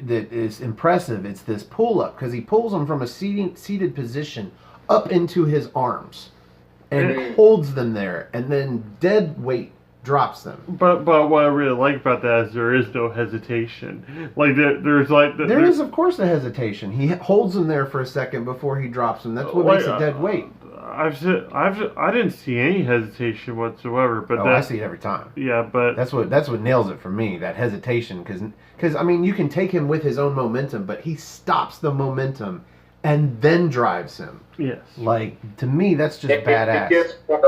that is impressive. It's this pull-up, because he pulls him from a seated position up into his arms and holds them there, and then dead weight drops them. But what I really like about that is there is no hesitation. Like there is of course a hesitation. He holds them there for a second before he drops them. That's what makes it dead weight. I didn't see any hesitation whatsoever. But I see it every time. Yeah, but that's what nails it for me. That hesitation, because I mean, you can take him with his own momentum, but he stops the momentum and then drives him. Yes. Like, to me, that's just badass. It's more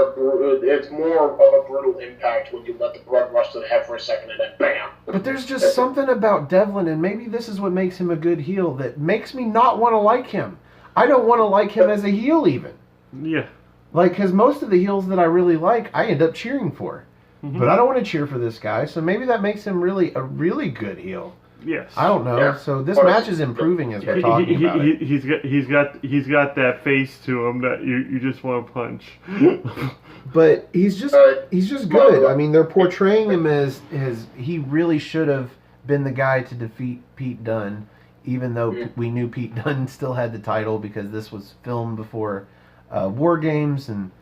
of a brutal impact when you let the blood rush to the head for a second and then bam. But there's just something about Devlin, and maybe this is what makes him a good heel, that makes me not want to like him. I don't want to like him as a heel even. Yeah. Like, because most of the heels that I really like, I end up cheering for. Mm-hmm. But I don't want to cheer for this guy, so maybe that makes him a really good heel. Yes. I don't know. Yeah. So this match is improving as we're talking about it. He's got that face to him that you just want to punch. But he's just good. I mean, they're portraying him as he really should have been the guy to defeat Pete Dunne, even though we knew Pete Dunne still had the title because this was filmed before War Games and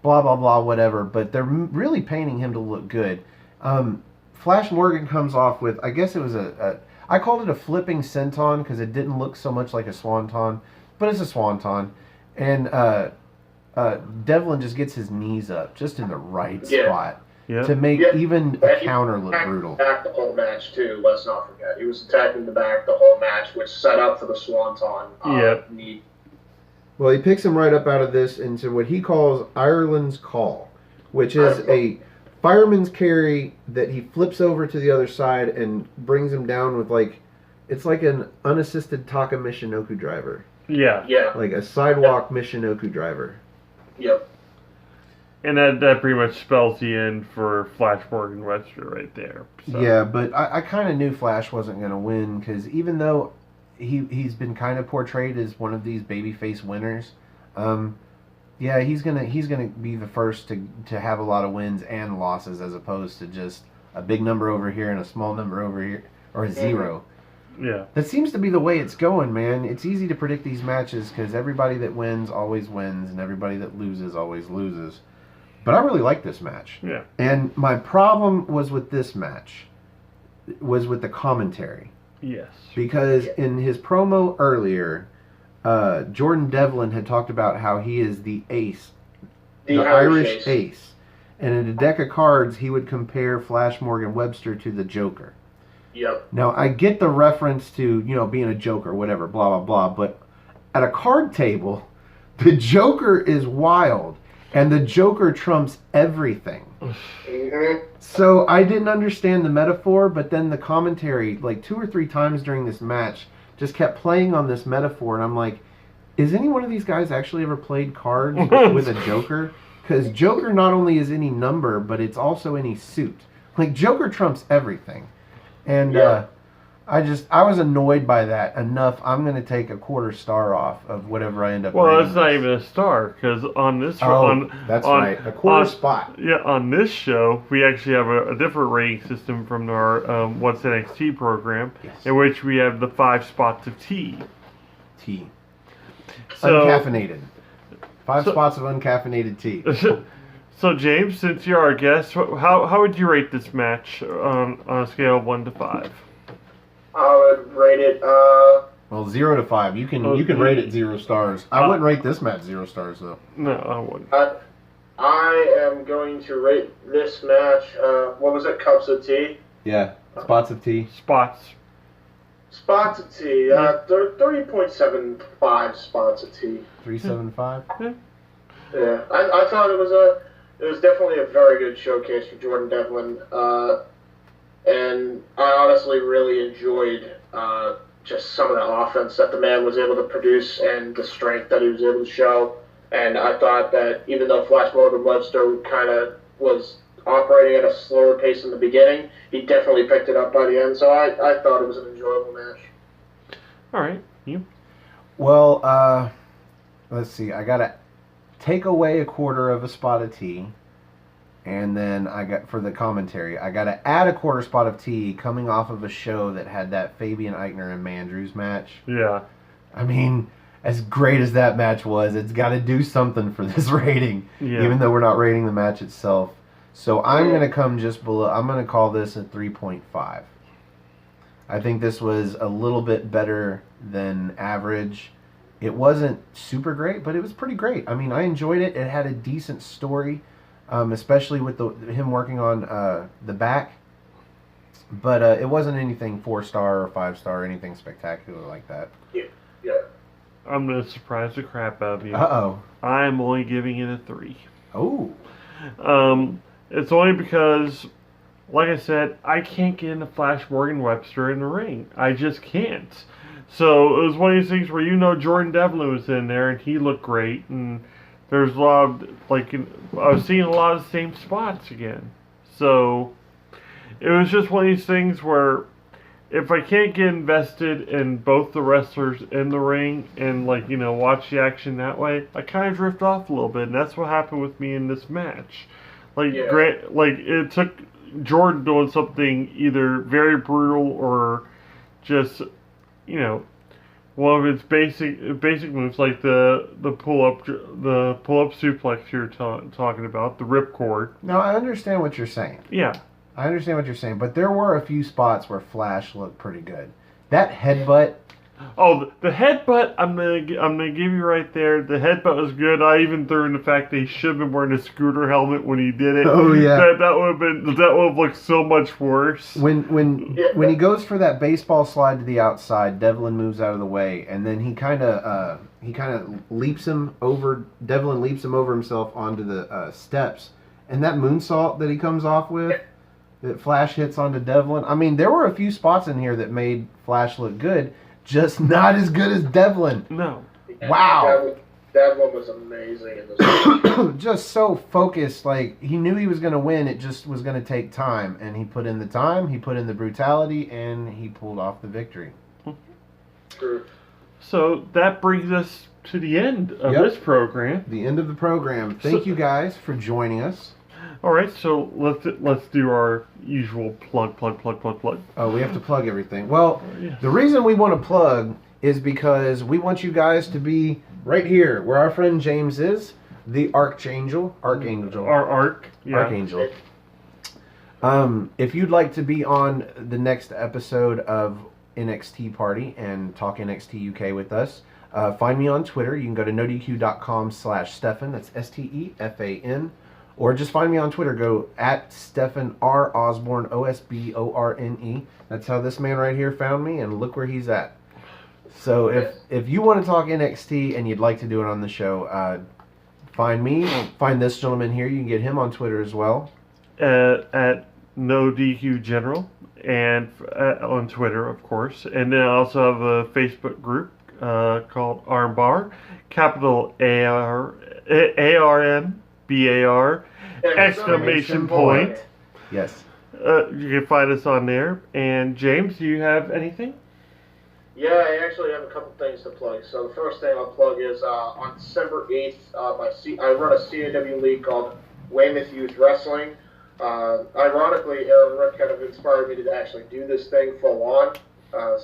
blah blah blah whatever. But they're really painting him to look good. Flash Morgan comes off with, I guess it was I called it a flipping senton because it didn't look so much like a swanton, but it's a swanton. And Devlin just gets his knees up just in the right spot to make even a counter look brutal. Back the whole match too. Let's not forget he was attacking the back the whole match, which set up for the swanton knee. Well, he picks him right up out of this into what he calls Ireland's Call, which is a fireman's carry that he flips over to the other side and brings him down with it's like an unassisted Taka Michinoku driver. Yeah. Like a sidewalk Michinoku driver. Yep. And that pretty much spells the end for Flash Morgan Webster right there. So. Yeah, but I kind of knew Flash wasn't going to win because even though he's been kind of portrayed as one of these babyface winners, he's gonna be the first to have a lot of wins and losses as opposed to just a big number over here and a small number over here or a zero. Yeah. That seems to be the way it's going, man. It's easy to predict these matches because everybody that wins always wins and everybody that loses always loses. But I really like this match. Yeah. And my problem was with this match was with the commentary. Yes. Because in his promo earlier, Jordan Devlin had talked about how he is the ace, the Irish ace. And in a deck of cards, he would compare Flash Morgan Webster to the Joker. Yep. Now, I get the reference to, being a Joker, whatever, blah, blah, blah. But at a card table, the Joker is wild. And the Joker trumps everything. Mm-hmm. So I didn't understand the metaphor, but then the commentary, 2 or 3 times during this match, just kept playing on this metaphor. And I'm like, is any one of these guys actually ever played cards with a Joker? Because Joker not only is any number, but it's also any suit. Joker trumps everything. And I was annoyed by that enough. I'm going to take a quarter star off of whatever I end up Well, rating that's not this. even a star, because on this... right. A quarter spot. Yeah, on this show, we actually have a different rating system from our What's NXT program, in which we have the 5 spots of tea. Tea. Uncaffeinated. 5 spots of uncaffeinated tea. So, James, since you're our guest, how would you rate this match on a scale of 1 to 5? I would rate it. Well, 0 to 5. You can rate it 0 stars. I wouldn't rate this match 0 stars though. No, I wouldn't. I am going to rate this match. What was it? Cups of tea. Yeah, spots of tea. Spots of tea. 3.75 spots of tea. 3.75. Yeah, I thought it was definitely a very good showcase for Jordan Devlin, and I honestly really enjoyed just some of the offense that the man was able to produce and the strength that he was able to show. And I thought that even though Flash Morgan Webster kind of was operating at a slower pace in the beginning, he definitely picked it up by the end. So I thought it was an enjoyable match. All right, you. Well, let's see. I gotta take away 1/4 of a spot of tea, and then for the commentary, I gotta add 1/4 spot of tea coming off of a show that had that Fabian Eichner and Mandrews match. Yeah. I mean, as great as that match was, it's got to do something for this rating, even though we're not rating the match itself. So I'm going to come just below. I'm going to call this a 3.5. I think this was a little bit better than average. It wasn't super great, but it was pretty great. I mean, I enjoyed it. It had a decent story, especially with him working on the back. But it wasn't anything 4-star or 5-star or anything spectacular like that. Yeah. I'm going to surprise the crap out of you. Uh-oh. I'm only giving it a 3. Oh. It's only because, like I said, I can't get into Flash Morgan Webster in the ring. I just can't. So it was one of these things where Jordan Devlin was in there and he looked great, and there's a lot of, I was seeing a lot of the same spots again. So it was just one of these things where if I can't get invested in both the wrestlers in the ring and, watch the action that way, I kind of drift off a little bit, and that's what happened with me in this match. It took Jordan doing something either very brutal or just, one of his basic moves, like the pull-up suplex you're talking about, the ripcord. Now, I understand what you're saying. Yeah. I understand what you're saying, but there were a few spots where Flash looked pretty good. That headbutt. Oh, the headbutt! I'm gonna give you right there. The headbutt was good. I even threw in the fact that he should have been wearing a scooter helmet when he did it. Oh yeah. That would have looked so much worse. When he goes for that baseball slide to the outside, Devlin moves out of the way, and then he kind of leaps him over. Devlin leaps him over himself onto the steps, and that moonsault that he comes off with. That Flash hits onto Devlin. I mean, there were a few spots in here that made Flash look good, just not as good as Devlin. No. Wow. Devlin was amazing in this match. Just so focused, like he knew he was going to win. It just was going to take time, and he put in the time, he put in the brutality, and he pulled off the victory. True. So that brings us to the end of this program. The end of the program. Thank you guys for joining us. All right, so let's do our usual plug. Oh, we have to plug everything. Well, the reason we want to plug is because we want you guys to be right here, where our friend James is, the Archangel. Archangel. If you'd like to be on the next episode of NXT Party and talk NXT UK with us, find me on Twitter. You can go to nodq.com/Stefan. That's STEFAN. Or just find me on Twitter. Go at Stephan R. Osborne, OSBORNE. That's how this man right here found me, and look where he's at. So if you want to talk NXT and you'd like to do it on the show, find me. Find this gentleman here. You can get him on Twitter as well. At NoDQGeneral, and on Twitter, of course. And then I also have a Facebook group called Armbar, capital ARMBAR, exclamation point. Yes. You can find us on there. And James, do you have anything? Yeah, I actually have a couple things to plug. So the first thing I'll plug is on December 8th, I run a CAW league called Weymouth Youth Wrestling. Ironically, Aaron Rick kind of inspired me to actually do this thing full on.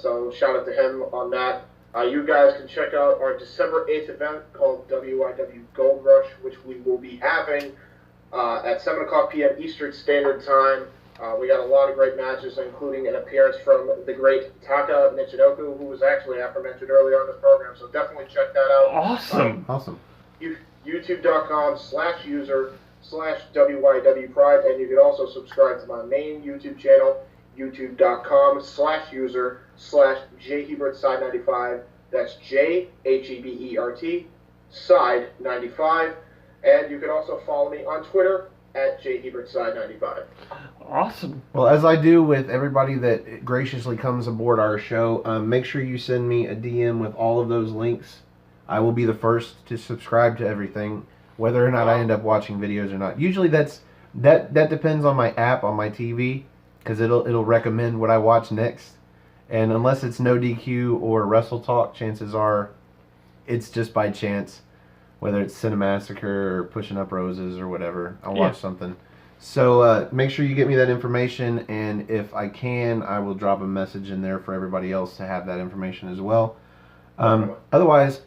So shout out to him on that. You guys can check out our December 8th event called WIW Gold Rush, which we will be having at 7 o'clock p.m. Eastern Standard Time. We got a lot of great matches, including an appearance from the great Taka Michinoku, who was actually aforementioned earlier on this program, so definitely check that out. Awesome. Awesome. YouTube.com/user/WYW Pride, and you can also subscribe to my main YouTube channel, youtube.com/user/JHebert-Side95. That's JHEBERT Side 95. And you can also follow me on Twitter at JHebert-Side95. Awesome. Well, as I do with everybody that graciously comes aboard our show, make sure you send me a DM with all of those links. I will be the first to subscribe to everything, whether or not I end up watching videos or not. Usually that depends on my app on my TV, because it'll recommend what I watch next. And unless it's No DQ or Wrestle Talk, chances are it's just by chance. Whether it's Cinemassacre or Pushing Up Roses or whatever, I'll watch something. So make sure you get me that information, and if I can, I will drop a message in there for everybody else to have that information as well. Otherwise,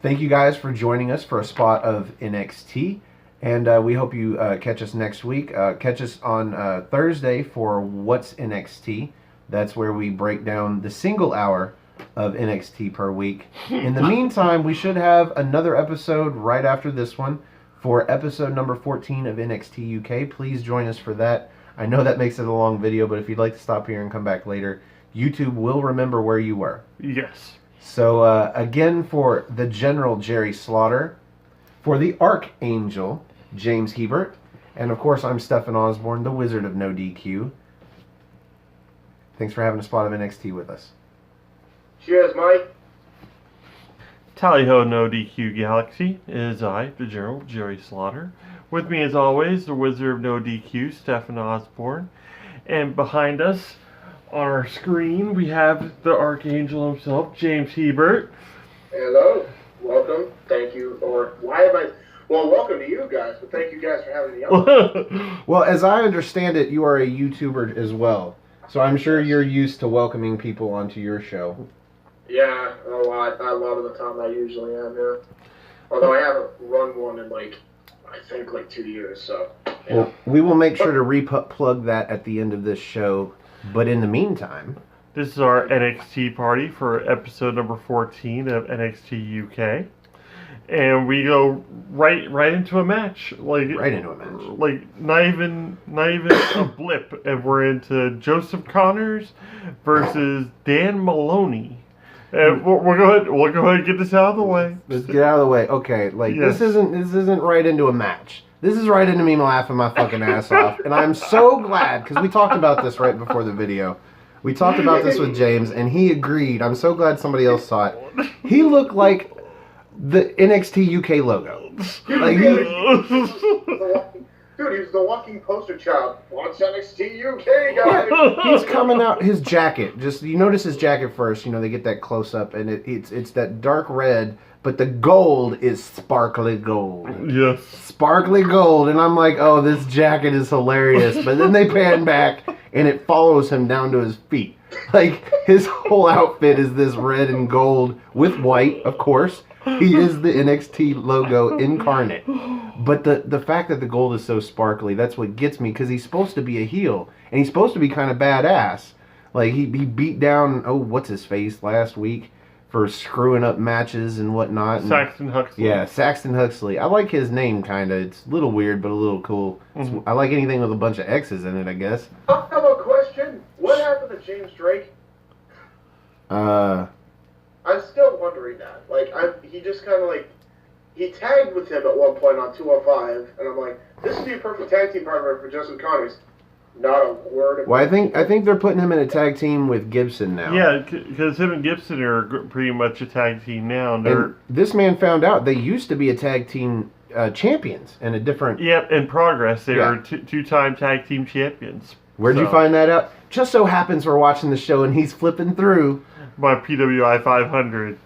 thank you guys for joining us for a spot of NXT, and we hope you catch us next week. Catch us on Thursday for What's NXT. That's where we break down the single hour of NXT per week. In the meantime, we should have another episode right after this one for episode number 14 of NXT UK. Please join us for that. I know that makes it a long video, but if you'd like to stop here and come back later, YouTube will remember where you were. Yes. So again, for the General Jerry Slaughter, for the Archangel James Hebert, and of course I'm Stephen Osborne, the Wizard of No DQ. Thanks for having a spot of NXT with us. Cheers, Mike. Tally ho, No DQ Galaxy. It is I, the General Jerry Slaughter. With me, as always, the Wizard of No DQ, Stephen Osborne. And behind us on our screen, we have the Archangel himself, James Hebert. Hello. Welcome. Thank you. Or why am I... Well, welcome to you guys, but thank you guys for having me on. Well, as I understand it, you are a YouTuber as well. So I'm sure you're used to welcoming people onto your show. Yeah, a lot of the time I usually am, yeah. Although I haven't run one in I think 2 years, so. Yeah. Well, we will make sure to plug that at the end of this show. But in the meantime, this is our NXT party for episode number 14 of NXT UK. And we go right into a match. Right into a match. Not even a blip. And we're into Joseph Connors versus Dan Maloney. And we'll go ahead and get this out of the way. Let's get out of the way. Okay, yes. This isn't right into a match. This is right into me laughing my fucking ass off. And I'm so glad, because we talked about this right before the video. We talked about this with James, and he agreed. I'm so glad somebody else saw it. He looked like the NXT UK logo. Dude, he was the walking poster child. Watch NXT UK, guys. Yeah, he's coming out, his jacket. You notice his jacket first. They get that close up, and it's that dark red, but the gold is sparkly gold. Yes. Sparkly gold, and I'm like, oh, this jacket is hilarious. But then they pan back, and it follows him down to his feet. His whole outfit is this red and gold with white, of course. He is the NXT logo incarnate. But the fact that the gold is so sparkly, that's what gets me, because he's supposed to be a heel, and he's supposed to be kind of badass. He beat down, what's his face, last week for screwing up matches and whatnot. Saxton Huxley. Yeah, Saxton Huxley. I like his name, kind of. It's a little weird, but a little cool. Mm-hmm. I like anything with a bunch of X's in it, I guess. I have a question. What happened to James Drake? I'm still wondering that. He just kind of he tagged with him at one point on 205, and I'm like, this would be a perfect tag team partner for Joseph Connors. Not a word of. Well, I think they're putting him in a tag team with Gibson now. Yeah, because him and Gibson are pretty much a tag team now. And this man found out they used to be a tag team champions and a different. Yep, in Progress, they were two-time tag team champions. Where'd you find that out? Just so happens we're watching the show and he's flipping through my PWI 500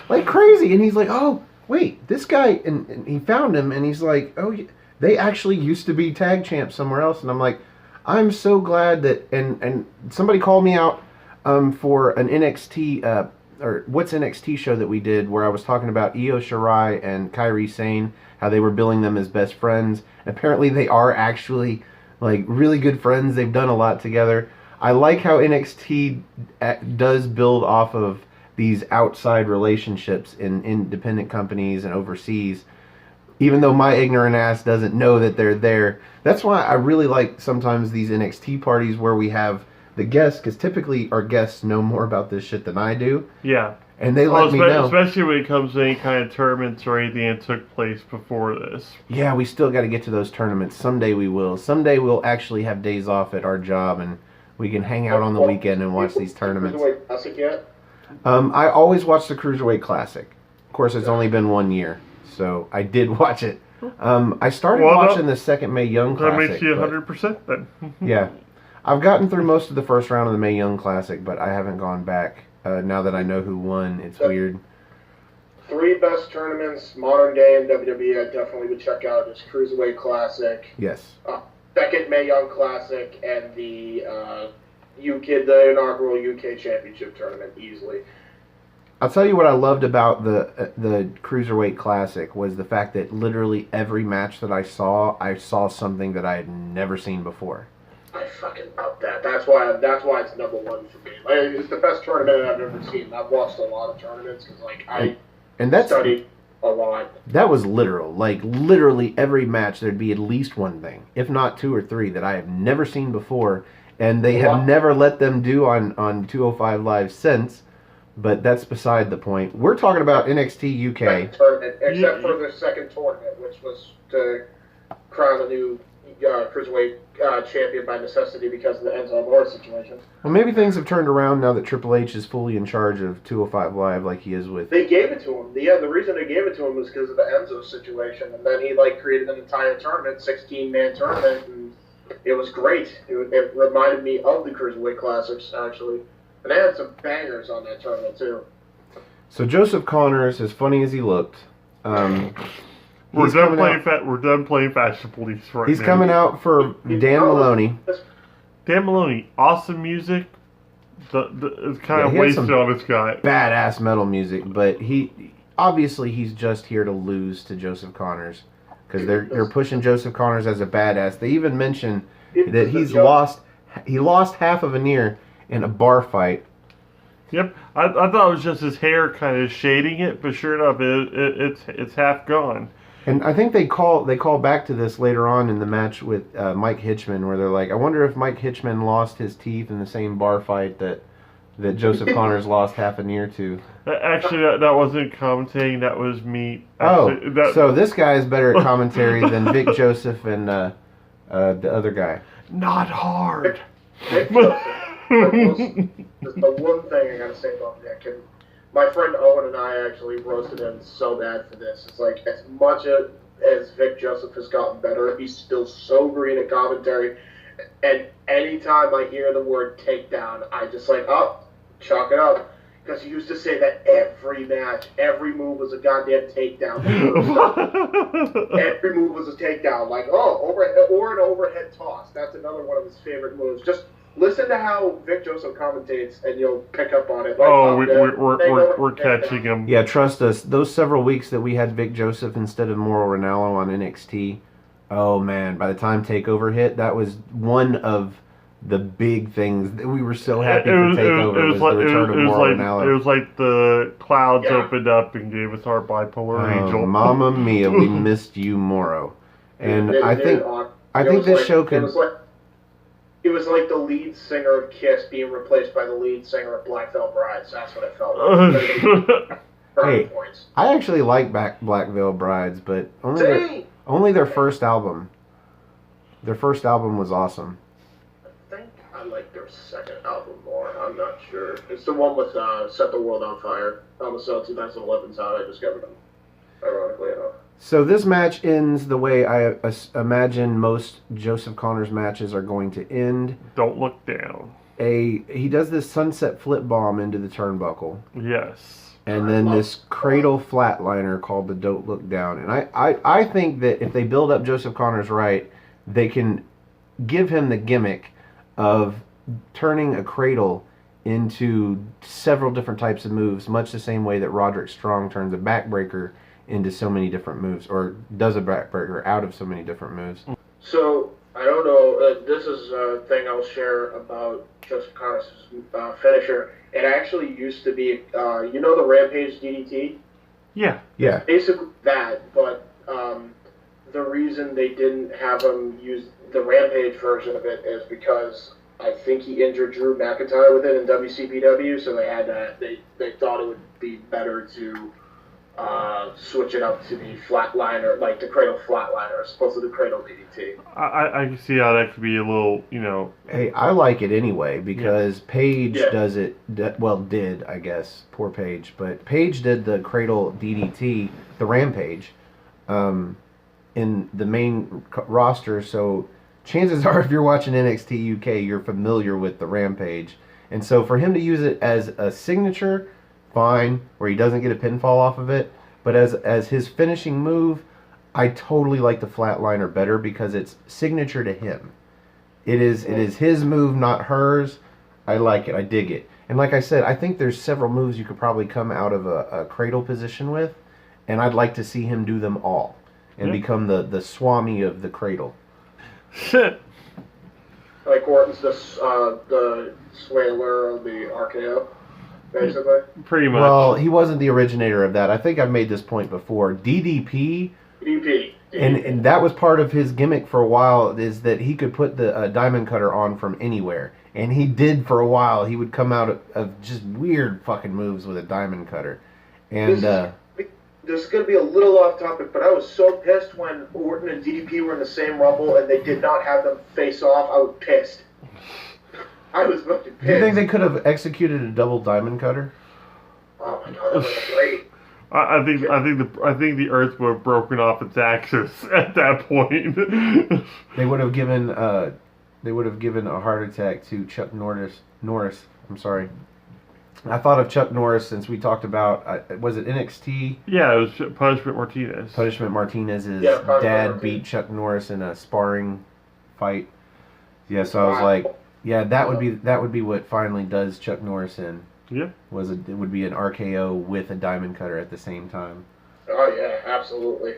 like crazy, and he's like, "Oh, wait, this guy," and he found him, and he's like, "Oh, they actually used to be tag champs somewhere else," and I'm like, I'm so glad that, and somebody called me out for an NXT or What's NXT show that we did where I was talking about Io Shirai and Kairi Sane, how they were billing them as best friends. Apparently they are actually like really good friends. They've done a lot together. I like how NXT does build off of these outside relationships in independent companies and overseas, even though my ignorant ass doesn't know that they're there. That's why I really like sometimes these NXT parties where we have the guests, because typically our guests know more about this shit than I do. Yeah. And they let me know. Especially when it comes to any kind of tournaments or anything that took place before this. Yeah, we still got to get to those tournaments. Someday we will. Someday we'll actually have days off at our job and we can hang out on the weekend and watch these tournaments. Cruiserweight Classic yet? I always watch the Cruiserweight Classic. Of course, it's only been 1 year, so I did watch it. I started watching the second Mae Young Classic. That makes you 100% then. Yeah. I've gotten through most of the first round of the Mae Young Classic, but I haven't gone back. Now that I know who won, it's weird. 3 best tournaments, modern day in WWE, I definitely would check out this Cruiserweight Classic. Yes. Second Mae Young Classic and the inaugural UK Championship tournament easily. I'll tell you what I loved about the Cruiserweight Classic was the fact that literally every match that I saw something that I had never seen before. I fucking love that. That's why it's number 1 for me. Like, it's the best tournament I've ever seen. I've watched a lot of tournaments because I studied a lot. That was literal. Like literally every match there'd be at least one thing, if not 2 or 3, that I have never seen before, and they have never let them do on 205 Live since. But that's beside the point. We're talking about NXT UK. Except for the second tournament, which was to crown a new Cruiserweight champion by necessity because of the Enzo Amore situation. Well, maybe things have turned around now that Triple H is fully in charge of 205 Live like he is with... They gave it to him. Yeah, the reason they gave it to him was because of the Enzo situation. And then he created an entire tournament, 16-man tournament, and it was great. It reminded me of the Cruiserweight Classics, actually. And they had some bangers on that tournament, too. So Joseph Connors, as funny as he looked... We're done playing Fashion Police right now. He's coming out for Dan Maloney. Dan Maloney, awesome music. It's kind of wasted on this guy. Badass metal music, but he's just here to lose to Joseph Connors because they're pushing Joseph Connors as a badass. They even mention that he lost half of an ear in a bar fight. Yep, I thought it was just his hair kind of shading it, but sure enough, it's half gone. And I think they call back to this later on in the match with Mike Hitchman, where they're like, I wonder if Mike Hitchman lost his teeth in the same bar fight that Joseph Connors lost half an ear to. Actually, that wasn't commentating. That was me. Actually, so this guy is better at commentary than Vic Joseph and the other guy. Not hard. Just the one thing I gotta say about Vic, and my friend Owen and I actually roasted him so bad for this. It's like, as much as Vic Joseph has gotten better, he's still so green at commentary. And anytime I hear the word takedown, I just chalk it up. Because he used to say that every match, every move was a goddamn takedown. Every move was a takedown. Overhead or an overhead toss. That's another one of his favorite moves. Just listen to how Vic Joseph commentates, and you'll pick up on it. We're catching him. Yeah, trust us. Those several weeks that we had Vic Joseph instead of Mauro Ranallo on NXT, oh man, by the time TakeOver hit, that was one of the big things that we were so happy for TakeOver was the return of Mauro Ranallo. It was like the clouds opened up and gave us our bipolar angel. Mamma mia, we missed you, Mauro. And I think this show could... It was like the lead singer of Kiss being replaced by the lead singer of Black Veil Brides. That's what it felt like. Hey, I actually like Black Veil Brides, but only their first album. Their first album was awesome. I think I like their second album more. I'm not sure. It's the one with Set the World on Fire. Almost 2011's out. I discovered them, ironically enough. So this match ends the way I imagine most Joseph Connors matches are going to end. Don't look down. He does this sunset flip bomb into the turnbuckle. Yes. And then this cradle flatliner called the Don't Look Down. And I think that if they build up Joseph Connors right, they can give him the gimmick of turning a cradle into several different types of moves, much the same way that Roderick Strong turns a backbreaker into so many different moves, or does a backbreaker out of so many different moves. So, I don't know, this is a thing I'll share about Joseph Connors' finisher. It actually used to be, you know the Rampage DDT? Yeah. Yeah. Basically that, but the reason they didn't have him use the Rampage version of it is because I think he injured Drew McIntyre with it in WCPW, so they had they thought it would be better to switch it up to the flatliner, like the cradle flatliner, as opposed to the cradle DDT. I can see how that could be a little, Hey, I like it anyway because Paige Yeah. does it. Well, did I guess poor Paige, but Paige did the cradle DDT, the Rampage, in the main roster. So chances are, if you're watching NXT UK, you're familiar with the Rampage, and so for him to use it as a signature, fine, where he doesn't get a pinfall off of it, but as his finishing move, I totally like the flatliner better because it's signature to him. It is his move, not hers. I like it. I dig it. And like I said, I think there's several moves you could probably come out of a cradle position with, and I'd like to see him do them all and become the Swami of the cradle. Like Orton's the Swaler of the RKO, basically. pretty much. Well, he wasn't the originator of that. I think I've made this point before. DDP, DDP. and that was part of his gimmick for a while, is that he could put the diamond cutter on from anywhere. And he did for a while. He would come out of just weird fucking moves with a diamond cutter. And This is going to be a little off topic, but I was so pissed when Orton and DDP were in the same Rumble and they did not have them face off. I was pissed. I was fucking pissed. do you think they could have executed a double diamond cutter? Oh my god, that was great. I think the Earth would have broken off its axis at that point. They would have given a heart attack to Chuck Norris. I'm sorry. I thought of Chuck Norris since we talked about, was it NXT? Yeah, it was Punishment Martinez. Punishment Martinez's Punishment dad Martinez. beat Chuck Norris in a sparring fight. Yeah, so I was like, yeah, that would be what finally does Chuck Norris in. Yeah. It would be an RKO with a diamond cutter at the same time. Oh yeah, absolutely.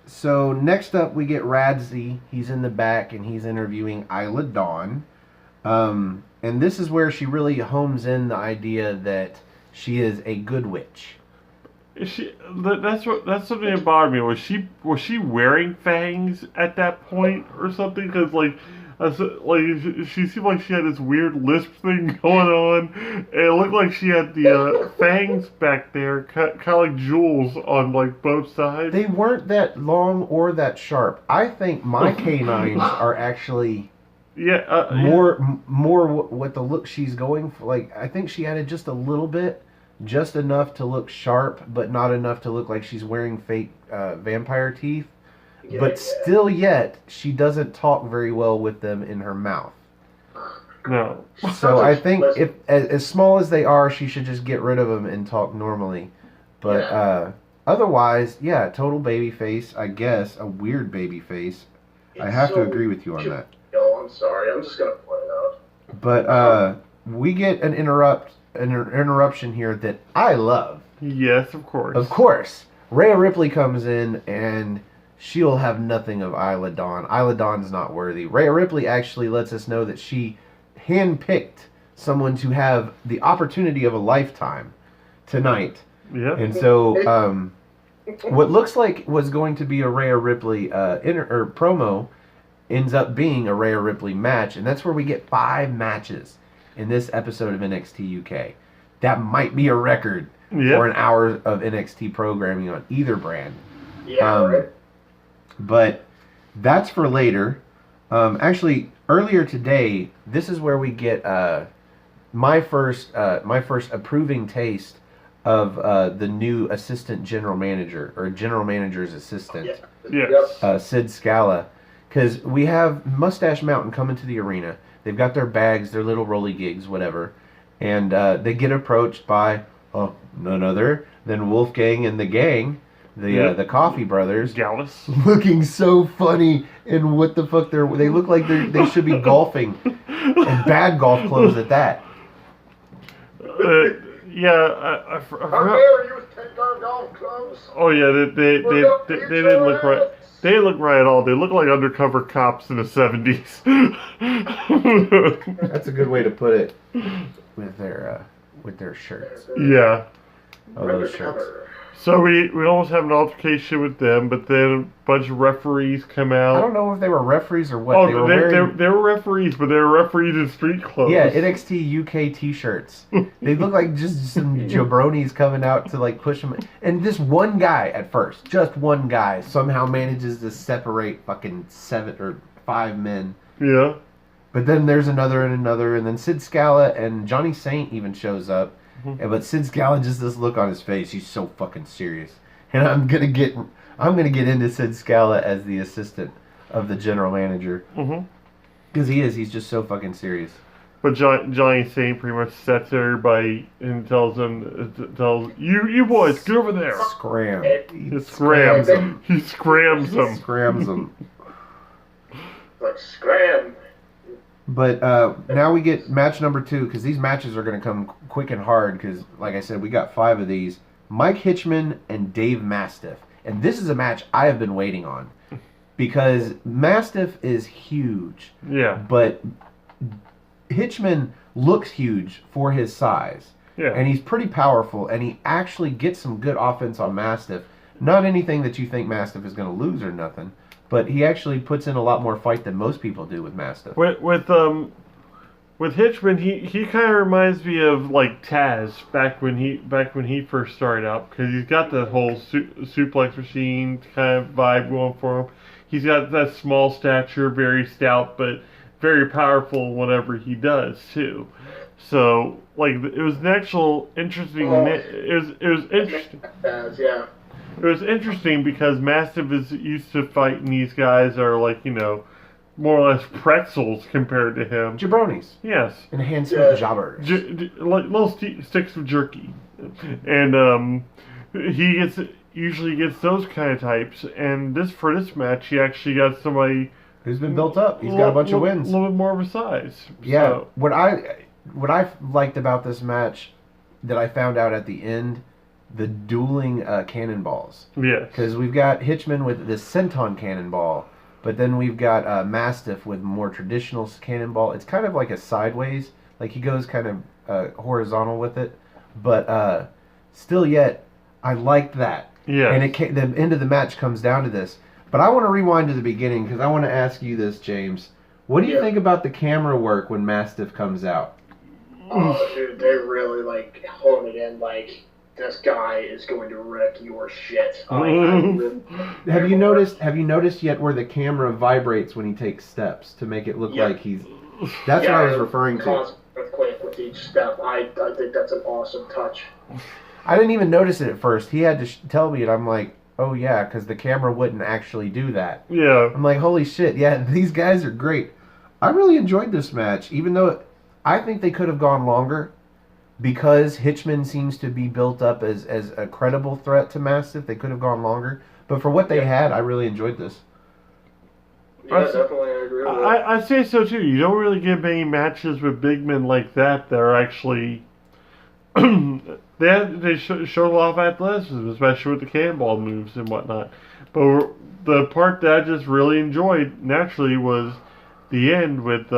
So next up we get Radzi. He's in the back and he's interviewing Isla Dawn. And this is where she really homes in the idea that she is a good witch. That's something that bothered me. Was she wearing fangs at that point or something? Because she seemed like she had this weird lisp thing going on. And it looked like she had the fangs back there, kind of like jewels on like both sides. They weren't that long or that sharp. I think my canines are actually more what the look she's going for. Like, I think she added just a little bit, just enough to look sharp, but not enough to look like she's wearing fake vampire teeth. Yeah, But still yet, she doesn't talk very well with them in her mouth. No. So I think if as small as they are, she should just get rid of them and talk normally. But otherwise, yeah, total baby face, I guess. A weird baby face. I have to agree with you on that. No, I'm sorry. I'm just gonna point it out. But we get an interruption here that I love. Yes, of course. Of course. Rhea Ripley comes in and she'll have nothing of Isla Dawn. Isla Dawn's not worthy. Rhea Ripley actually lets us know that she handpicked someone to have the opportunity of a lifetime tonight. Yeah. And so what looks like was going to be a Rhea Ripley promo ends up being a Rhea Ripley match, and that's where we get 5 matches in this episode of NXT UK. That might be a record for an hour of NXT programming on either brand. Yeah, right. But that's for later. Actually, earlier today, this is where we get my first approving taste of the new assistant general manager, or general manager's assistant, Sid Scala. Because we have Mustache Mountain coming to the arena. They've got their bags, their little rolly gigs, whatever. And they get approached by none other than Wolfgang and the gang the Coffee brothers, Gallus. looking so funny in what the fuck they look like they should be golfing, and bad golf clothes at that. Yeah, I How forgot. dare you take our golf clubs? Oh yeah, they didn't look right. They didn't look right at all. They look like undercover cops in the 70s. That's a good way to put it. With their shirts. Yeah. Oh, those shirts. So we almost have an altercation with them, but then a bunch of referees come out. I don't know if they were referees or what. Oh, they were were referees, but they were referees in street clothes. Yeah, NXT UK T-shirts. They look like just some jabronis coming out to like push them. And this one guy at first, just one guy, somehow manages to separate fucking 7 or 5 men. Yeah. But then there's another, and then Sid Scala and Johnny Saint even shows up. But Sid Scala, just this look on his face, he's so fucking serious. And I'm gonna get into Sid Scala as the assistant of the general manager. Because he's just so fucking serious. But Johnny Saint pretty much sets everybody and tells you boys, get over there. Scram. He scrams them. He scrams them. Scrams them. Like, scram. But now we get match number 2, because these matches are going to come quick and hard, because, like I said, we got 5 of these. Mike Hitchman and Dave Mastiff. And this is a match I have been waiting on, because Mastiff is huge. Yeah. But Hitchman looks huge for his size. Yeah. And he's pretty powerful, and he actually gets some good offense on Mastiff. Not anything that you think Mastiff is going to lose or nothing. But he actually puts in a lot more fight than most people do with Mastiff. With Hitchman, he kind of reminds me of like Taz back when he first started out, because he's got the whole suplex machine kind of vibe going for him. He's got that small stature, very stout, but very powerful whatever he does too. So like it was an actual interesting. It was interesting. Yeah. It was interesting because Mastiff is used to fighting these guys that are like, more or less pretzels compared to him. Jabronis. Yes. Enhancement jobbers. Like little sticks of jerky. And he usually gets those kind of types. And for this match, he actually got somebody who's been built up. He's got a bunch of wins. A little bit more of a size. Yeah. So. What I liked about this match that I found out at the end, the dueling cannonballs. Yeah. Because we've got Hitchman with this senton cannonball, but then we've got Mastiff with more traditional cannonball. It's kind of like a sideways, like he goes kind of horizontal with it, but still yet, I liked that. Yeah. And the end of the match comes down to this. But I want to rewind to the beginning, because I want to ask you this, James. What do you think about the camera work when Mastiff comes out? Oh, dude, they really, hone it in, this guy is going to wreck your shit. Have you noticed yet where the camera vibrates when he takes steps to make it look like he's... That's what I was referring to. Earthquake with each step. I think that's an awesome touch. I didn't even notice it at first. He had to tell me, and I'm like, oh yeah, because the camera wouldn't actually do that. Yeah. I'm like, holy shit, yeah, these guys are great. I really enjoyed this match, even though I think they could have gone longer, because Hitchman seems to be built up as a credible threat to Mastiff. They could have gone longer. But for what they had, I really enjoyed this. Yeah, definitely, I agree with that. I say so too. You don't really get many matches with big men like that are actually... they show off athleticism, especially with the cannonball moves and whatnot. But the part that I just really enjoyed, naturally, was the end with...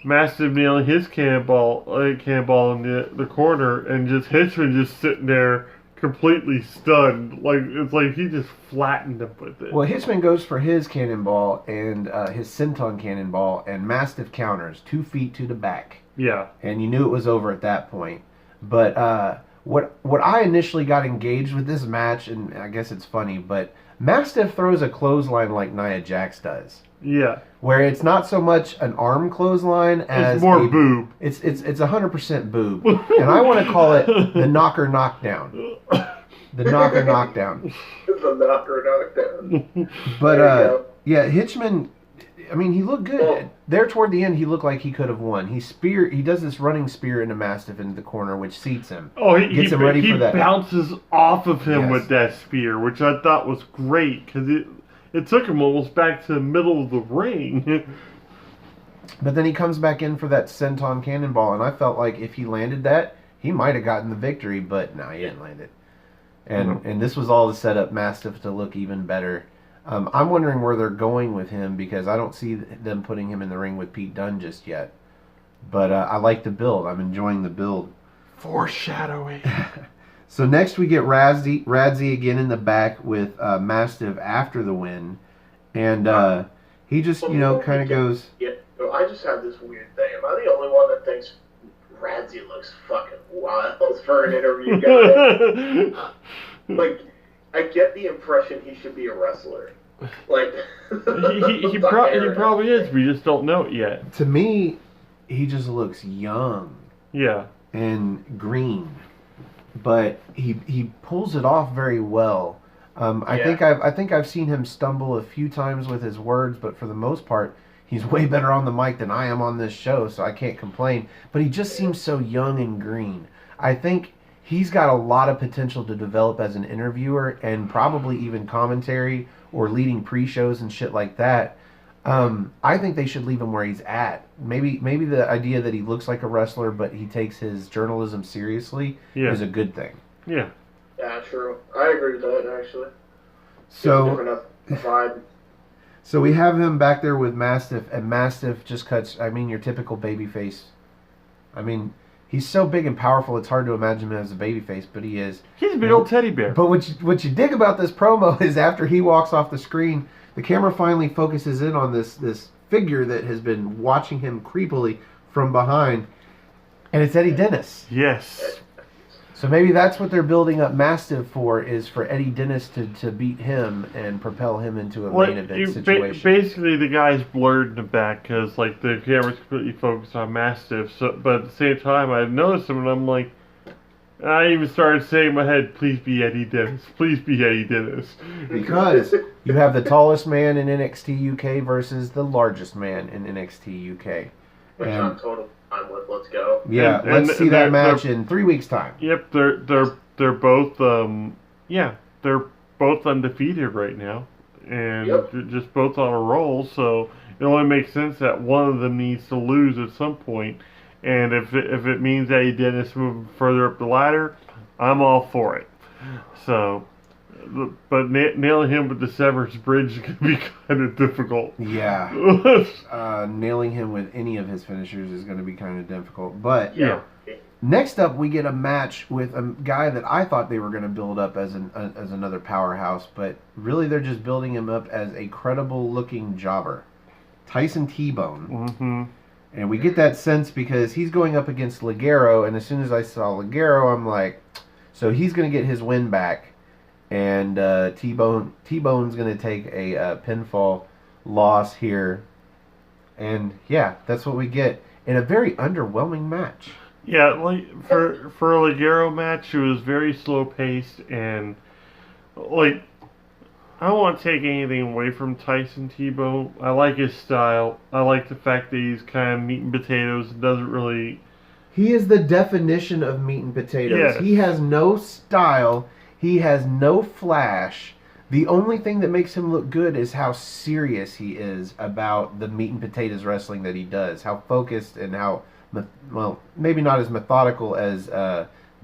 Mastiff nailing his cannonball in the corner, and just Hitchman just sitting there completely stunned. It's like he just flattened him with it. Well, Hitchman goes for his cannonball and his senton cannonball, and Mastiff counters 2 feet to the back. Yeah. And you knew it was over at that point. But what I initially got engaged with this match, and I guess it's funny, but Mastiff throws a clothesline like Nia Jax does. Yeah. Where it's not so much an arm clothesline as it's more boob. It's 100% boob, and I want to call it the knocker knockdown. The knocker knockdown. The knocker knockdown. But yeah, Hitchman I mean, he looked good. Well, There toward the end, he looked like he could have won. He does this running spear into Mastiff into the corner, which seats him. Oh, Gets him ready for that. bounces off of him Yes. with that spear, which I thought was great because it took him almost back to the middle of the ring. But then he comes back in for that senton cannonball, and I felt like if he landed that, he might have gotten the victory, but no, he didn't land it. And this was all to set up Mastiff to look even better. I'm wondering where they're going with him because I don't see them putting him in the ring with Pete Dunne just yet. But I like the build. I'm enjoying the build. Foreshadowing. So next we get Radzi again in the back with Mastiff after the win. And he just, kind of goes... Yeah, I just have this weird thing. Am I the only one that thinks Radzi looks fucking wild for an interview guy? Like, I get the impression he should be a wrestler. Like, he probably is. We just don't know it yet. To me, he just looks young Yeah. and green, but he pulls it off very well. I think I've seen him stumble a few times with his words, but for the most part, he's way better on the mic than I am on this show, so I can't complain. But he just seems so young and green. I think he's got a lot of potential to develop as an interviewer and probably even commentary or leading pre-shows and shit like that. I think they should leave him where he's at. Maybe the idea that he looks like a wrestler but he takes his journalism seriously is a good thing. Yeah. Yeah, true. I agree with that, actually. So, Different vibe. so we have him back there with Mastiff, and Mastiff just cuts, your typical babyface. He's so big and powerful, it's hard to imagine him as a babyface, but he is. He's a big old teddy bear. But what you dig about this promo is after he walks off the screen, the camera finally focuses in on this figure that has been watching him creepily from behind, and it's Eddie Dennis. Yes. So maybe that's what they're building up Mastiff for, is for Eddie Dennis to beat him and propel him into a main event situation. Basically, the guy's blurred in the back because the camera's completely focused on Mastiff. So, but at the same time, I noticed him and I'm like, I even started saying in my head, "Please be Eddie Dennis. Please be Eddie Dennis." Because you have the tallest man in NXT UK versus the largest man in NXT UK. Which I'm totally fine with. Let's go. Yeah, let's see that match in 3 weeks' time. Yep, they're both they're both undefeated right now, and they're just both on a roll. So it only makes sense that one of them needs to lose at some point. And if it means Eddie Dennis moving further up the ladder, I'm all for it. So, but nailing him with the Severus Bridge is going to be kind of difficult. Yeah. Nailing him with any of his finishers is going to be kind of difficult. But next up, we get a match with a guy that I thought they were going to build up as another powerhouse, but really they're just building him up as a credible-looking jobber. Tyson T-Bone. Mm-hmm. And we get that sense because he's going up against Ligero, and as soon as I saw Ligero, I'm like, so he's going to get his win back, and T-Bone's going to take a pinfall loss here. And yeah, that's what we get in a very underwhelming match. Yeah, like for a Ligero match, it was very slow paced, and I don't want to take anything away from Tyson T-Bone. I like his style. I like the fact that he's kind of meat and potatoes and doesn't really... He is the definition of meat and potatoes. Yes. He has no style. He has no flash. The only thing that makes him look good is how serious he is about the meat and potatoes wrestling that he does. How focused and how, maybe not as methodical as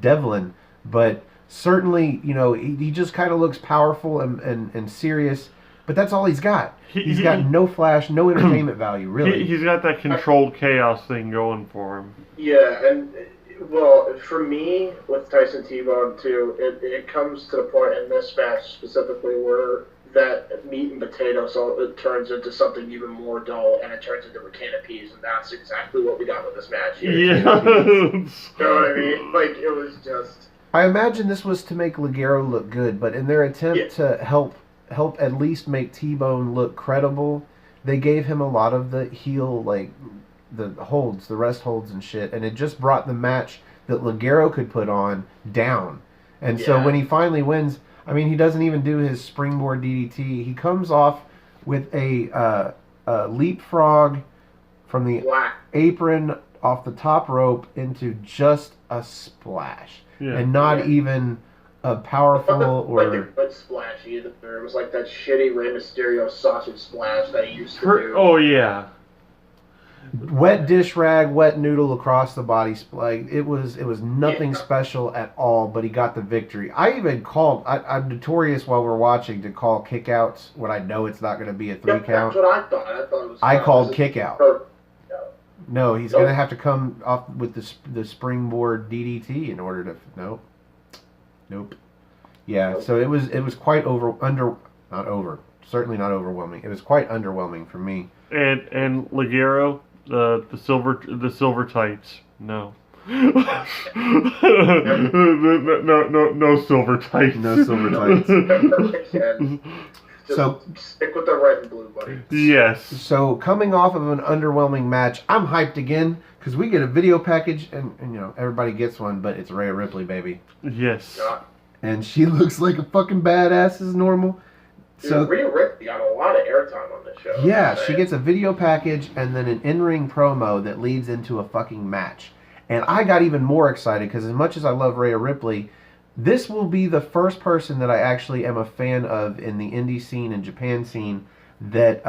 Devlin, but... certainly, he just kind of looks powerful and serious, but that's all he's got. He's got no flash, no entertainment value, really. He's got that controlled chaos thing going for him. Yeah, and, well, for me, with Tyson T-Bone, too, it comes to the point in this match specifically where that meat and potatoes, it turns into something even more dull, and it turns into a can of peas, and that's exactly what we got with this match here. Yeah. You know what I mean? Like, it was just... I imagine this was to make Ligero look good, but in their attempt to help at least make T-Bone look credible, they gave him a lot of the heel, the holds, the rest holds and shit, and it just brought the match that Ligero could put on down. And so when he finally wins, he doesn't even do his springboard DDT. He comes off with a leapfrog from the Wow. apron off the top rope into just a splash. Yeah. And not even a powerful Like a or... good splash either. It was like that shitty Rey Mysterio sausage splash that he used to do. Oh, yeah. Wet dish rag, wet noodle across the body. Like it was nothing special at all, but he got the victory. I even called. I'm notorious while we're watching to call kickouts when I know it's not going to be a 3 count. That's what I thought. I thought it was. I called kickout. No. No, he's going to have to come off with the springboard DDT in order to. Nope. Yeah. So it was quite certainly not overwhelming. It was quite underwhelming for me. And Ligero, the silver tights. No. No silver tights. No silver tights. Just So stick with the red and blue, buddy. Yes. So coming off of an underwhelming match, I'm hyped again because we get a video package and everybody gets one, but it's Rhea Ripley, baby. Yes. Yeah. And she looks like a fucking badass as normal. So Rhea Ripley got a lot of airtime on this show. yeah, she gets a video package and then an in-ring promo that leads into a fucking match. And I got even more excited because as much as I love Rhea Ripley, this will be the first person that I actually am a fan of in the indie scene and Japan scene that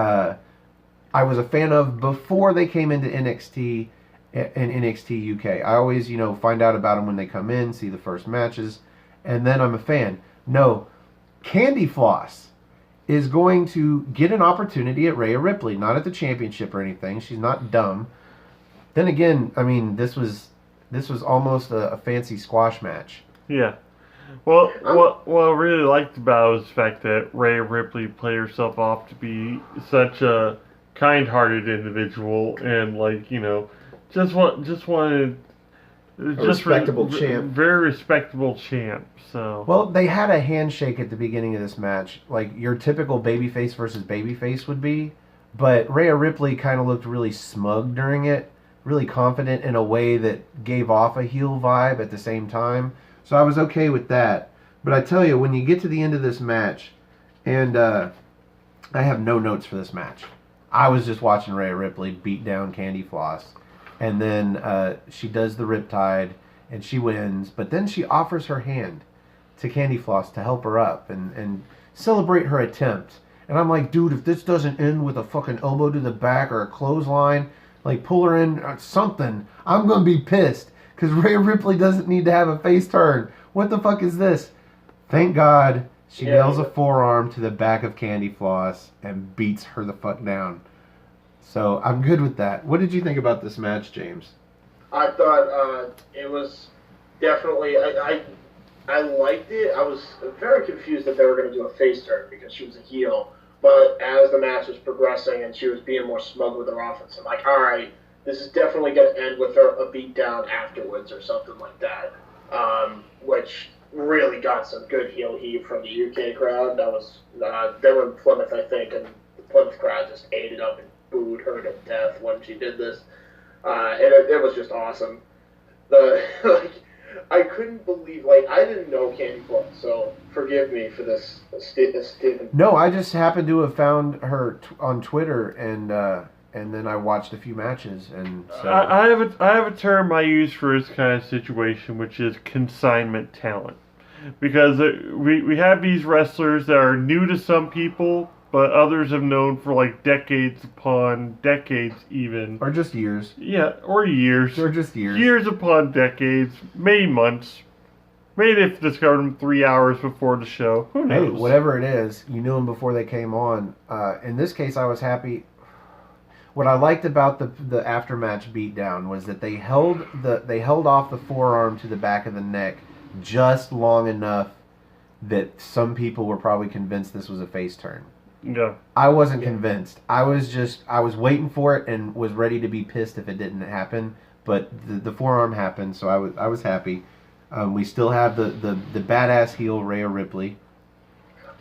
I was a fan of before they came into NXT and NXT UK. I always, find out about them when they come in, see the first matches, and then I'm a fan. No, Candy Floss is going to get an opportunity at Rhea Ripley, not at the championship or anything. She's not dumb. Then again, I mean, this was almost a fancy squash match. Yeah. Well, what I really liked about it was the fact that Rhea Ripley played herself off to be such a kind-hearted individual and wanted respectable champ. Very respectable champ. So well, they had a handshake at the beginning of this match, like your typical babyface versus babyface would be, but Rhea Ripley kind of looked really smug during it, really confident in a way that gave off a heel vibe at the same time. So I was okay with that. But I tell you, when you get to the end of this match, and I have no notes for this match. I was just watching Rhea Ripley beat down Candy Floss. And then she does the Riptide, and she wins. But then she offers her hand to Candy Floss to help her up and celebrate her attempt. And I'm like, dude, if this doesn't end with a fucking elbow to the back or a clothesline, like pull her in something, I'm going to be pissed. Because Rhea Ripley doesn't need to have a face turn. What the fuck is this? Thank God she nails a forearm to the back of Candy Floss and beats her the fuck down. So I'm good with that. What did you think about this match, James? I thought it was definitely. I liked it. I was very confused that they were going to do a face turn because she was a heel. But as the match was progressing and she was being more smug with her offense, I'm like, all right, this is definitely going to end with her a beatdown afterwards or something like that. Which really got some good heel heat from the UK crowd. That was they were in Plymouth, I think, and the Plymouth crowd just ate it up and booed her to death when she did this. And it was just awesome. I couldn't believe, I didn't know Candy Floss, so forgive me for this statement. No, I just happened to have found her on Twitter, and then I watched a few matches, and so... I have a term I use for this kind of situation, which is consignment talent, because we have these wrestlers that are new to some people, but others have known for decades upon decades even. Or just years. Yeah, or years. Or just years. Years upon decades, maybe months. Maybe they've discovered them 3 hours before the show. Who knows? Hey, whatever it is, you knew them before they came on. In this case, I was happy. What I liked about the aftermatch beatdown was that they held off the forearm to the back of the neck just long enough that some people were probably convinced this was a face turn. Yeah. I wasn't convinced. I was waiting for it and was ready to be pissed if it didn't happen. But the forearm happened, so I was happy. We still have the badass heel Rhea Ripley.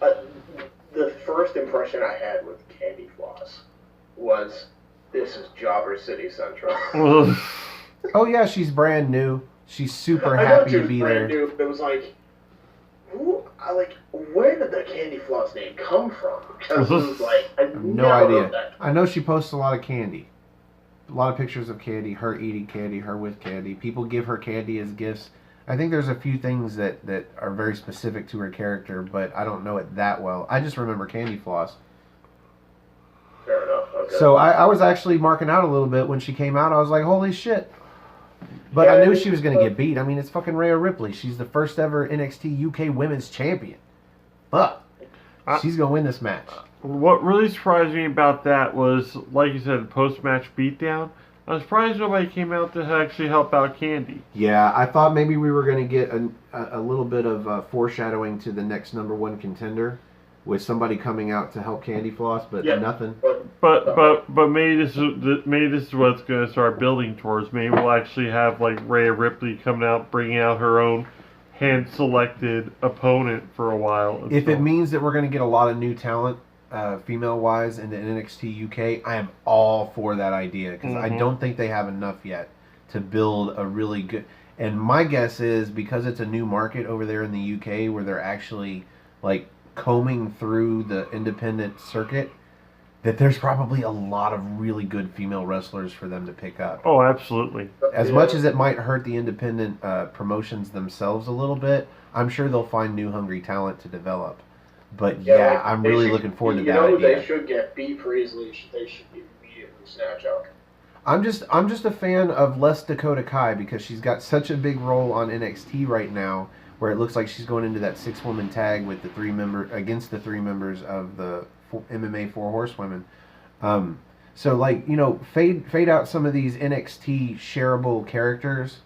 The first impression I had with Candy Floss was, this is Jobber City Central. Oh yeah, she's brand new. She's super happy to be there. New, but it was where did the Candy Floss name come from? Because it was like, I have No never idea. heard that. I know she posts a lot of candy. A lot of pictures of candy, her eating candy, her with candy. People give her candy as gifts. I think there's a few things that are very specific to her character, but I don't know it that well. I just remember Candy Floss. Fair enough. Okay. So I was actually marking out a little bit when she came out. I was like, holy shit. But Yeah, I knew she was going to get beat. I mean, it's fucking Rhea Ripley. She's the first ever NXT UK Women's Champion. Fuck. She's going to win this match. What really surprised me about that was, like you said, post-match beatdown. I'm surprised nobody came out to actually help out Candy. Yeah, I thought maybe we were going to get a little bit of foreshadowing to the next number one contender with somebody coming out to help Candy Floss, but nothing. But maybe this is what's going to start building towards. Maybe we'll actually have like Rhea Ripley coming out, bringing out her own hand-selected opponent for a while. If it means that we're going to get a lot of new talent, female-wise, into NXT UK, I am all for that idea because I don't think they have enough yet to build a really good. And my guess is because it's a new market over there in the UK where they're actually like combing through the independent circuit, that there's probably a lot of really good female wrestlers for them to pick up. Oh, absolutely. As much as it might hurt the independent promotions themselves a little bit, I'm sure they'll find new hungry talent to develop. But I'm really looking forward to that idea. They should get B. Priestley. They should immediately snatch up. I'm just a fan of less Dakota Kai because she's got such a big role on NXT right now, where it looks like she's going into that 6-woman tag with against the 3 members of the MMA 4 Horsewomen. So like, you know, fade out some of these NXT shareable characters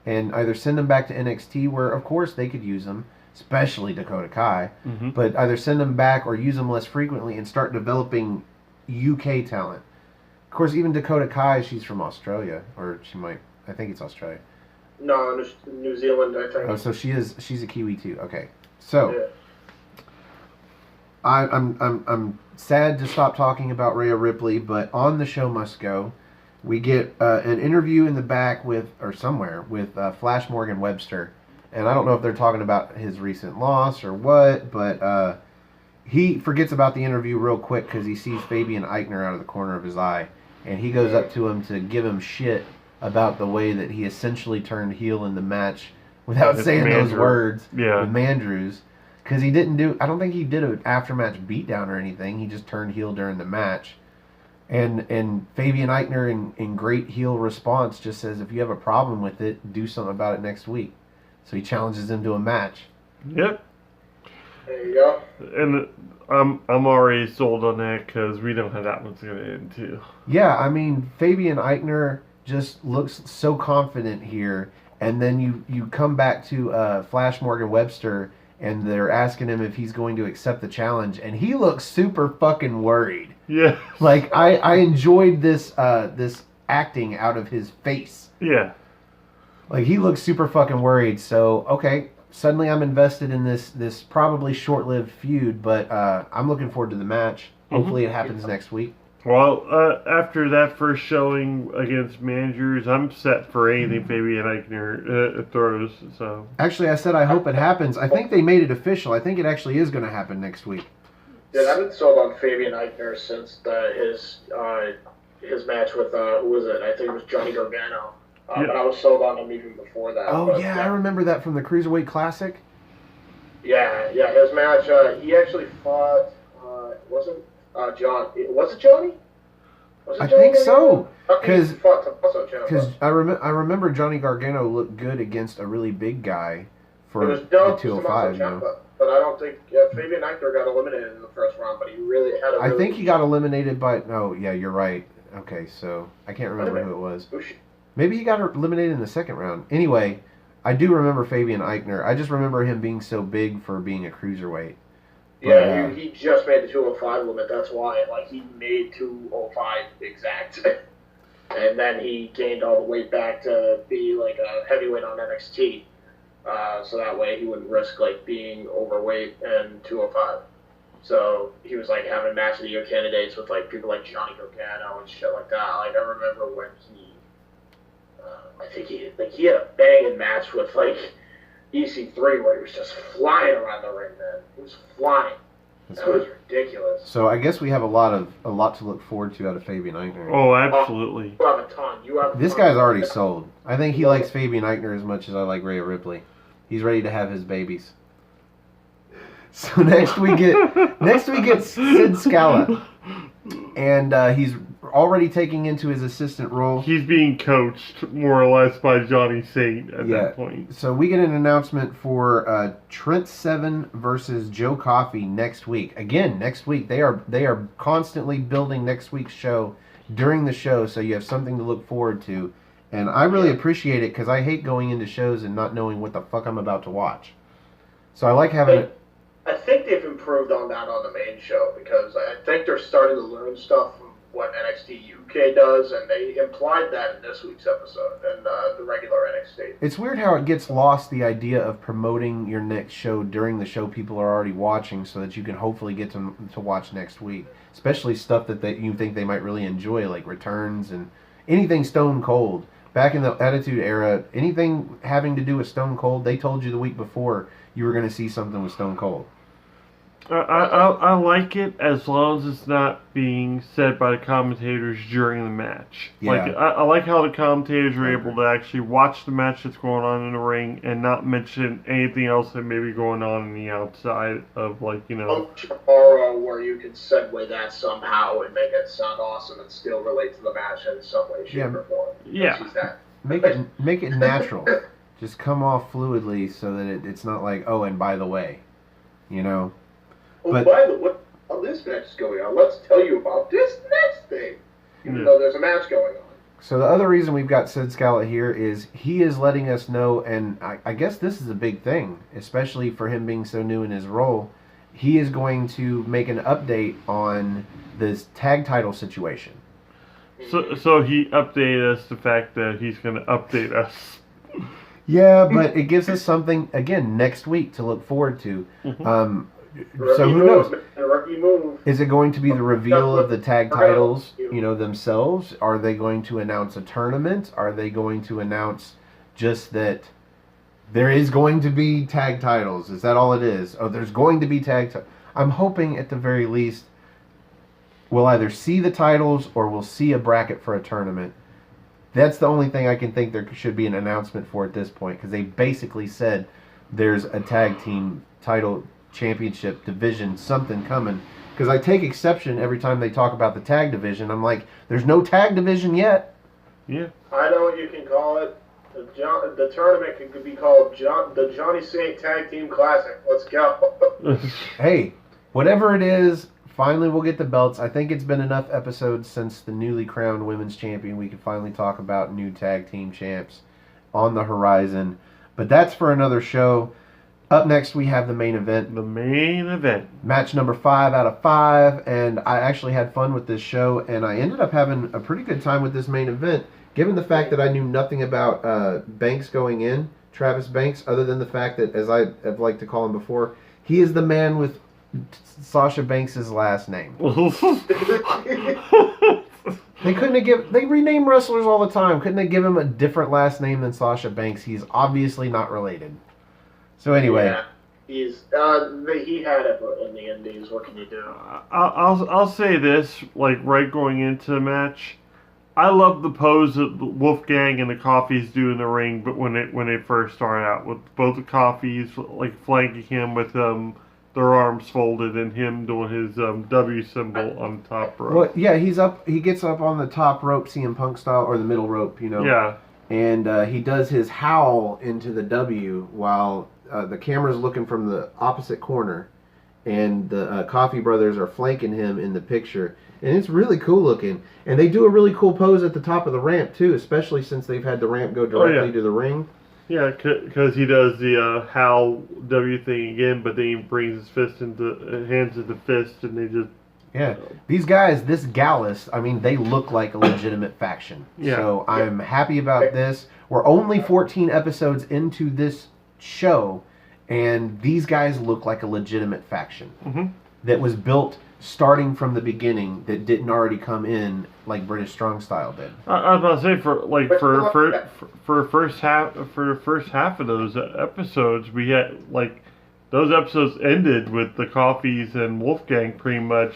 and either send them back to NXT where of course they could use them, especially Dakota Kai, but either send them back or use them less frequently and start developing UK talent. Of course, even Dakota Kai, she's from Australia, or I think it's Australia. No, New Zealand, I think. Oh, so she's a Kiwi too. Okay. So I'm sad to stop talking about Rhea Ripley, but on the show must go, we get an interview in the back with Flash Morgan Webster. And I don't know if they're talking about his recent loss or what, but he forgets about the interview real quick because he sees Fabian Eichner out of the corner of his eye. And he goes up to him to give him shit about the way that he essentially turned heel in the match without saying those words with Mandrews. Because I don't think he did an after-match beatdown or anything. He just turned heel during the match. And Fabian Eichner, in great heel response, just says, if you have a problem with it, do something about it next week. So he challenges him to a match. Yep. There you go. And I'm already sold on that because we know how that one's going to end too. Yeah, I mean, Fabian Eichner just looks so confident here. And then you come back to Flash Morgan Webster, and they're asking him if he's going to accept the challenge. And he looks super fucking worried. Yeah. Like, I enjoyed this acting out of his face. Yeah. Like, he looks super fucking worried. So, okay, suddenly I'm invested in this probably short-lived feud, but I'm looking forward to the match. Hopefully it happens next week. Well, after that first showing against Managers, I'm set for anything Fabian Eichner throws. So actually, I said I hope it happens. I think they made it official. I think it actually is going to happen next week. Yeah, I've been sold on Fabian Eichner since his match with who was it? I think it was Johnny Gargano. But I was sold on him even before that. Oh yeah, I remember that from the Cruiserweight Classic. Yeah, his match. He actually fought. Wasn't John? Was it Johnny? Was it I Johnny think Gargano? so. Because I remember Johnny Gargano looked good against a really big guy for it was the 205. But I don't think Fabian Eichner got eliminated in the first round. But he really had a. I think he got eliminated by. No, yeah, you're right. Okay, so I can't remember who it was. Maybe he got eliminated in the second round. Anyway, I do remember Fabian Eichner. I just remember him being so big for being a cruiserweight. But, yeah, he just made the 205 limit. That's why. Like, he made 205 exact. And then he gained all the weight back to be, like, a heavyweight on NXT. So that way he wouldn't risk, like, being overweight and 205. So he was, like, having match of the year candidates with, like, people like Johnny Gargano and shit like that. Like, I remember when he... I think he had a banging match with, like, EC3 where he was just flying around the ring, man. He was flying. That's That was ridiculous. So I guess we have a lot to look forward to out of Fabian Eichner. Oh, absolutely. You have a ton. This guy's already sold. I think he likes Fabian Eichner as much as I like Rhea Ripley. He's ready to have his babies. So next we get Sid Scala, and he's already taking into his assistant role. He's being coached more or less by Johnny Saint at that point. So we get an announcement for Trent Seven versus Joe Coffey next week. Again, next week they are constantly building next week's show during the show, so you have something to look forward to. And I really appreciate it because I hate going into shows and not knowing what the fuck I'm about to watch. So I like having it. I think they've improved on that on the main show because I think they're starting to learn stuff from what NXT UK does, and they implied that in this week's episode and the regular NXT. It's weird how it gets lost, the idea of promoting your next show during the show people are already watching so that you can hopefully get to watch next week. Especially stuff that you think they might really enjoy, like returns and anything Stone Cold. Back in the Attitude Era, anything having to do with Stone Cold, they told you the week before you were going to see something with Stone Cold. I like it as long as it's not being said by the commentators during the match. Yeah. Like I like how the commentators are able to actually watch the match that's going on in the ring and not mention anything else that may be going on in the outside of, like, Tomorrow, where you can segue that somehow and make it sound awesome and still relate to the match in some way, shape, or form. Yeah. Make it natural. Just come off fluidly so that it's not like, oh, and by the way, But by the way, while this match is going on, let's tell you about this next thing. Even though there's a match going on. So the other reason we've got Sid Scala here is he is letting us know, and I guess this is a big thing, especially for him being so new in his role. He is going to make an update on this tag title situation. So he updated us the fact that he's going to update us. Yeah, but it gives us something, again, next week to look forward to. So who knows? Is it going to be the reveal of the tag titles, themselves? Are they going to announce a tournament? Are they going to announce just that there is going to be tag titles? Is that all it is? Oh, there's going to be tag titles. I'm hoping at the very least we'll either see the titles or we'll see a bracket for a tournament. That's the only thing I can think there should be an announcement for at this point, because they basically said there's a tag team title championship division, something coming. Because I take exception every time they talk about the tag division. I'm like, there's no tag division yet. Yeah. I know what you can call it. The tournament could be called the Johnny Saint Tag Team Classic. Let's go. Hey, whatever it is, finally we'll get the belts. I think it's been enough episodes since the newly crowned women's champion. We can finally talk about new tag team champs on the horizon. But that's for another show. Up next, we have the main event. The main event. Match number 5 out of 5. And I actually had fun with this show. And I ended up having a pretty good time with this main event. Given the fact that I knew nothing about Banks going in, Travis Banks, other than the fact that, as I have liked to call him before, he is the man with Sasha Banks' last name. They rename wrestlers all the time. Couldn't they give him a different last name than Sasha Banks? He's obviously not related. So anyway, yeah, he had it in the Indies. What can you do? I'll say this, like right going into the match, I love the pose that Wolfgang and the Coffees do in the ring, but when they first start out, with both the Coffees like flanking him with their arms folded and him doing his W symbol on the top rope. Well, yeah, he gets up on the top rope, CM Punk style, or the middle rope, Yeah. And he does his howl into the W while the camera's looking from the opposite corner, and the Coffee Brothers are flanking him in the picture. And it's really cool looking. And they do a really cool pose at the top of the ramp, too, especially since they've had the ramp go directly to the ring. Yeah, because he does the howl W thing again, but then he brings his fist hands into fist, and they just... Yeah, these guys, this Gallus, I mean, they look like a legitimate faction. Yeah. So I'm happy about this. We're only 14 episodes into this show, and these guys look like a legitimate faction that was built starting from the beginning that didn't already come in like British Strong Style did. I was about to say for the first half of those episodes, we had like those episodes ended with the Coffees and Wolfgang pretty much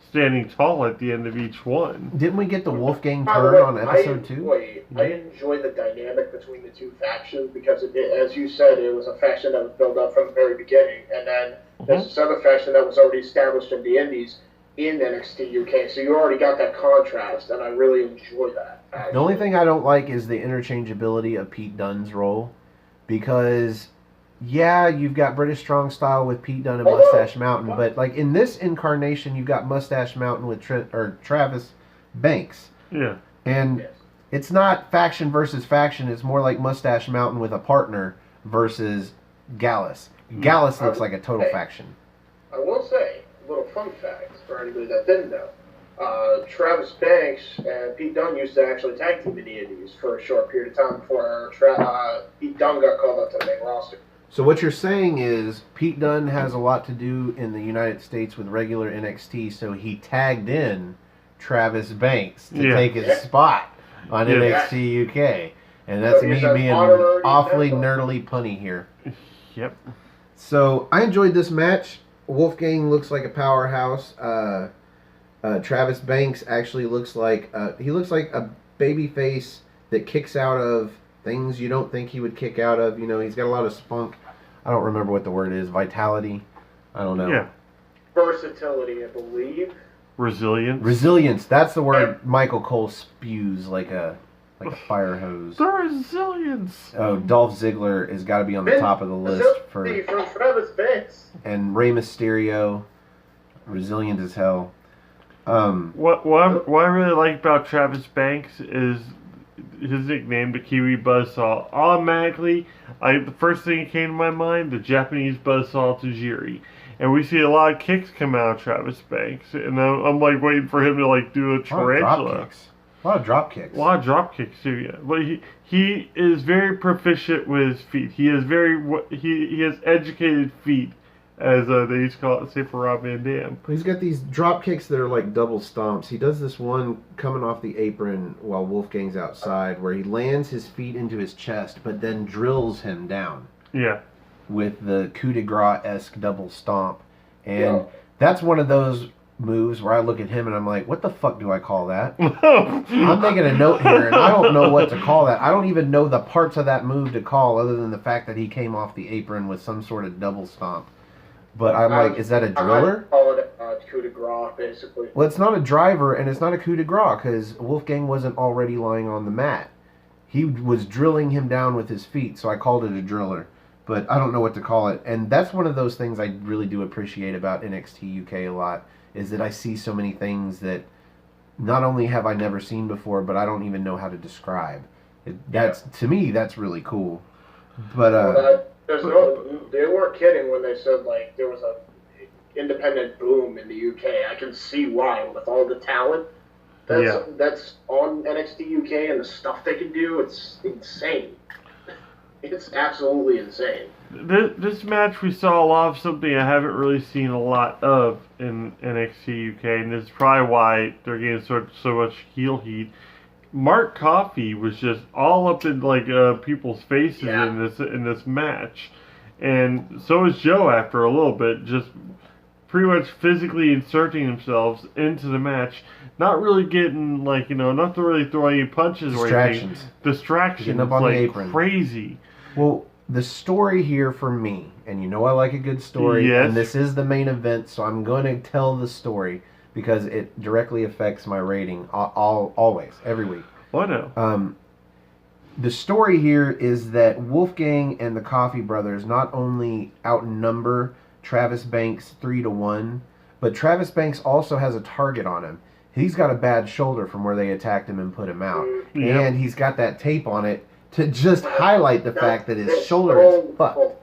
standing tall at the end of each one. Didn't we get the Wolfgang turn on episode 2? I enjoyed the dynamic between the two factions because, as you said, it was a faction that was built up from the very beginning, and then there's this other faction that was already established in the Indies in NXT UK, so you already got that contrast, and I really enjoy that. Actually. The only thing I don't like is the interchangeability of Pete Dunne's role, because yeah, you've got British Strong Style with Pete Dunne and Mustache Mountain, but like in this incarnation, you've got Mustache Mountain with Travis Banks. Yeah. And it's not faction versus faction, it's more like Mustache Mountain with a partner versus Gallus. Gallus looks like a total faction. I will say, a little fun fact for anybody that didn't know. Travis Banks and Pete Dunne used to actually tag team in the Indies for a short period of time before Pete Dunne got called up to the main roster. So what you're saying is Pete Dunne has a lot to do in the United States with regular NXT, so he tagged in Travis Banks to take his spot on NXT UK. And that's me being awfully nerdily punny here. Yep. So I enjoyed this match. Wolfgang looks like a powerhouse. Travis Banks actually looks like a baby face that kicks out of things you don't think he would kick out of. He's got a lot of spunk. I don't remember what the word is. Vitality. I don't know. Yeah. Versatility, I believe. Resilience. That's the word Michael Cole spews like a fire hose. The resilience. Oh, Dolph Ziggler has got to be on the top of the list from Travis Banks. And Rey Mysterio, resilient as hell. What I really like about Travis Banks is his nickname, the Kiwi Buzzsaw. Automatically, the first thing that came to my mind, the Japanese Buzzsaw Tajiri. And we see a lot of kicks come out of Travis Banks. And I'm like waiting for him to like do a tarantula. A lot of drop kicks. A lot of drop kicks too, yeah. But he is very proficient with his feet. He has educated feet, as they used to call it, say for Rob Van Dam. He's got these drop kicks that are like double stomps. He does this one coming off the apron while Wolfgang's outside, where he lands his feet into his chest, but then drills him down. Yeah. With the coup de grace-esque double stomp. And that's one of those moves where I look at him and I'm like, what the fuck do I call that? I'm making a note here and I don't know what to call that. I don't even know the parts of that move to call other than the fact that he came off the apron with some sort of double stomp. But I'm like, is that a driller? I call it a coup de grace, basically. Well, it's not a driver and it's not a coup de grace because Wolfgang wasn't already lying on the mat. He was drilling him down with his feet, so I called it a driller. But I don't know what to call it. And that's one of those things I really do appreciate about NXT UK a lot, is that I see so many things that not only have I never seen before, but I don't even know how to describe. To me, that's really cool. But they weren't kidding when they said like there was a independent boom in the UK. I can see why with all the talent that's on NXT UK and the stuff they can do. It's insane. It's absolutely insane. This match, we saw a lot of something I haven't really seen a lot of in NXT UK, and this is probably why they're getting so much heel heat. Mark Coffey was just all up in like people's faces in this match, and so was Joe after a little bit, just pretty much physically inserting themselves into the match, not really getting like not to really throw any punches or anything. Distractions, getting up on the apron. Crazy. Well, the story here for me, and I like a good story, and this is the main event, so I'm going to tell the story because it directly affects my rating always, every week. Oh, no. The story here is that Wolfgang and the Coffey brothers not only outnumber Travis Banks 3-1, but Travis Banks also has a target on him. He's got a bad shoulder from where they attacked him and put him out. Yep. And he's got that tape on it to just highlight the fact that his shoulder is fucked.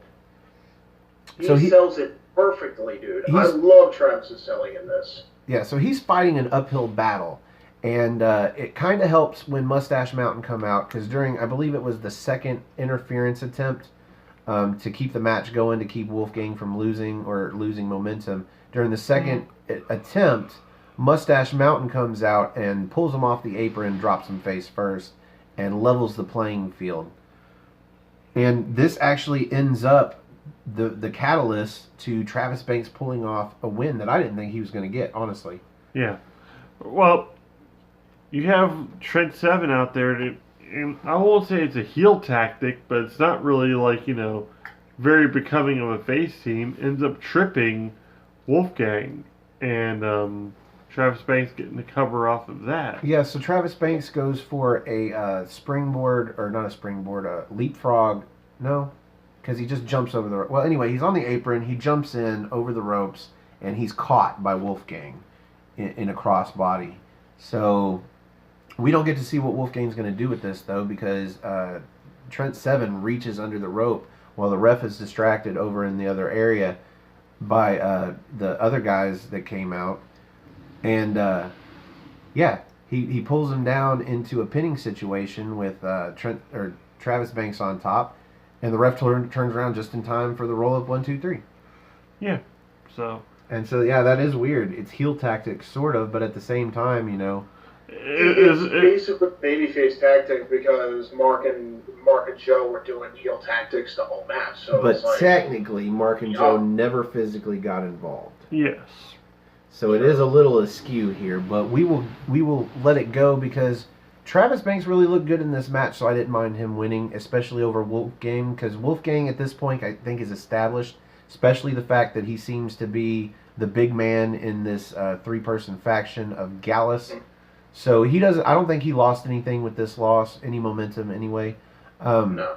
He sells it perfectly, dude. I love Travis's selling in this. Yeah, so he's fighting an uphill battle. And it kind of helps when Mustache Mountain come out, because during, I believe it was the second interference attempt, to keep the match going, to keep Wolfgang from losing momentum. During the second attempt, Mustache Mountain comes out and pulls him off the apron, drops him face first, and levels the playing field. And this actually ends up the catalyst to Travis Banks pulling off a win that I didn't think he was going to get, honestly. Yeah. Well, you have Trent Seven out there, and I won't say it's a heel tactic, but it's not really like, very becoming of a face team. Ends up tripping Wolfgang, and Travis Banks getting the cover off of that. Yeah, so Travis Banks goes for a springboard, or not a springboard, a leapfrog. No, because he just jumps over the... Well, anyway, he's on the apron, he jumps in over the ropes, and he's caught by Wolfgang in a crossbody. So we don't get to see what Wolfgang's going to do with this, though, because Trent Seven reaches under the rope while the ref is distracted over in the other area by the other guys that came out. And, he pulls him down into a pinning situation with Travis Banks on top, and the ref turns around just in time for the roll-up 1, 2, 3. Yeah, so... And so, yeah, that is weird. It's heel tactics, sort of, but at the same time, It's basically babyface tactic because Mark and Joe were doing heel tactics the whole match. So but technically, Mark and Joe never physically got involved. Yes. So it is a little askew here, but we will let it go because Travis Banks really looked good in this match, so I didn't mind him winning, especially over Wolfgang, because Wolfgang at this point I think is established, especially the fact that he seems to be the big man in this three-person faction of Gallus. So I don't think he lost anything with this loss, any momentum anyway. No.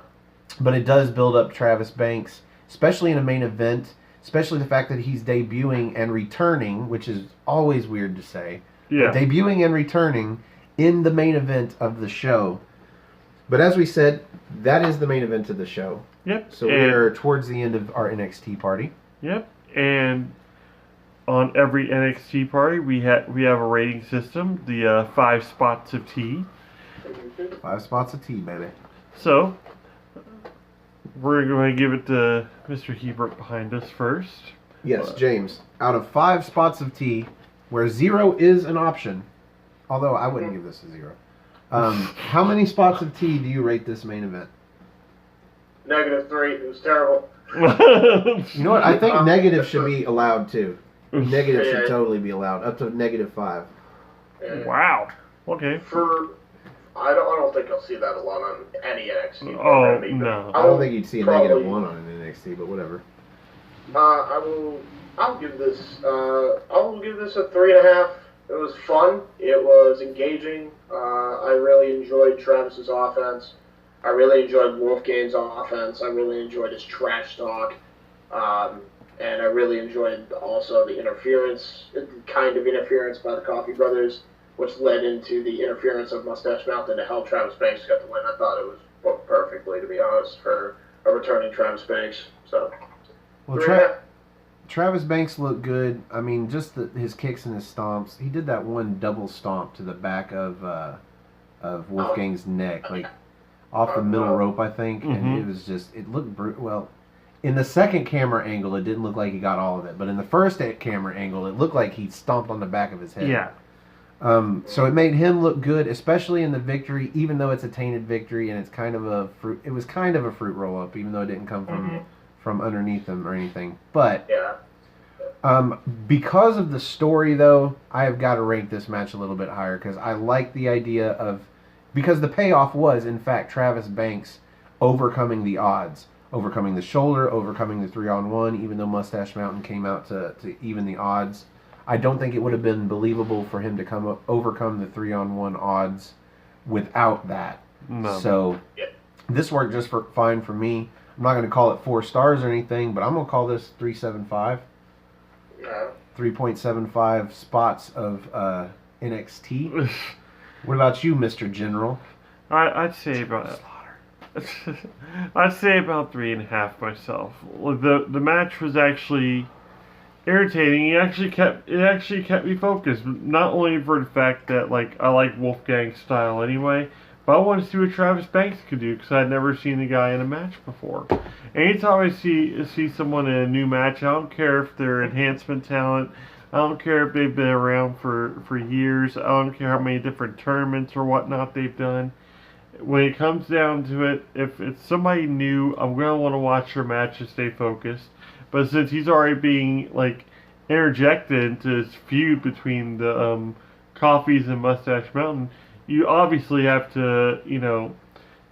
But it does build up Travis Banks, especially in a main event, especially the fact that he's debuting and returning, which is always weird to say. Yeah. But debuting and returning in the main event of the show. But as we said, that is the main event of the show. Yep. So we're towards the end of our NXT party. Yep. And on every NXT party, we have a rating system, the 5 spots of tea. 5 spots of tea, baby. So, we're going to give it to Mr. Hebert behind us first. Yes, James. Out of 5 spots of tea, where 0 is an option, although I wouldn't give this a 0. How many spots of tea do you rate this main event? -3. It was terrible. You know what? I think negative should be allowed too. Negative should totally be allowed, up to -5. Yeah. Wow. Okay. I don't think I'll see that a lot on any NXT. Oh, no. I don't think you'd see a -1 on an NXT, but whatever. I'll give this a 3.5. It was fun. It was engaging. I really enjoyed Travis's offense. I really enjoyed Wolfgang's offense. I really enjoyed his trash talk. And I really enjoyed also the kind of interference by the Coffee Brothers, which led into the interference of Mustache Mountain to help Travis Banks get the win. I thought it was booked perfectly, to be honest, for a returning Travis Banks. So, well, Travis Banks looked good. I mean, just his kicks and his stomps. He did that one double stomp to the back of Wolfgang's neck, like off the middle rope, I think. And it was just, it looked brutal. Well, in the second camera angle, it didn't look like he got all of it. But in the first camera angle, it looked like he stomped on the back of his head. Yeah. So it made him look good, especially in the victory, even though it's a tainted victory and it's kind of a fruit. It was kind of a fruit roll up, even though it didn't come from underneath him or anything. But because of the story, though, I have got to rank this match a little bit higher because I like the idea of, because the payoff was in fact Travis Banks overcoming the odds, overcoming the shoulder, overcoming the 3-on-1. Even though Mustache Mountain came out to even the odds. I don't think it would have been believable for him to overcome the 3-on-1 odds without that. No. So this worked just fine for me. I'm not going to call it 4 stars or anything, but I'm going to call this 3.75. 3.75 spots of NXT. What about you, Mr. General? I'd say about I'd say about 3.5 myself. The match was actually irritating. It actually kept me focused. Not only for the fact that I like Wolfgang's style anyway, but But I want to see what Travis Banks could do because I'd never seen the guy in a match before. Anytime I see someone in a new match, I don't care if they're enhancement talent. I don't care if they've been around for years. I don't care how many different tournaments or whatnot they've done. When it comes down to it, if it's somebody new, I'm going to want to watch their match to stay focused. But since he's already being, like, interjected into this feud between the Coffees and Mustache Mountain, you obviously have to,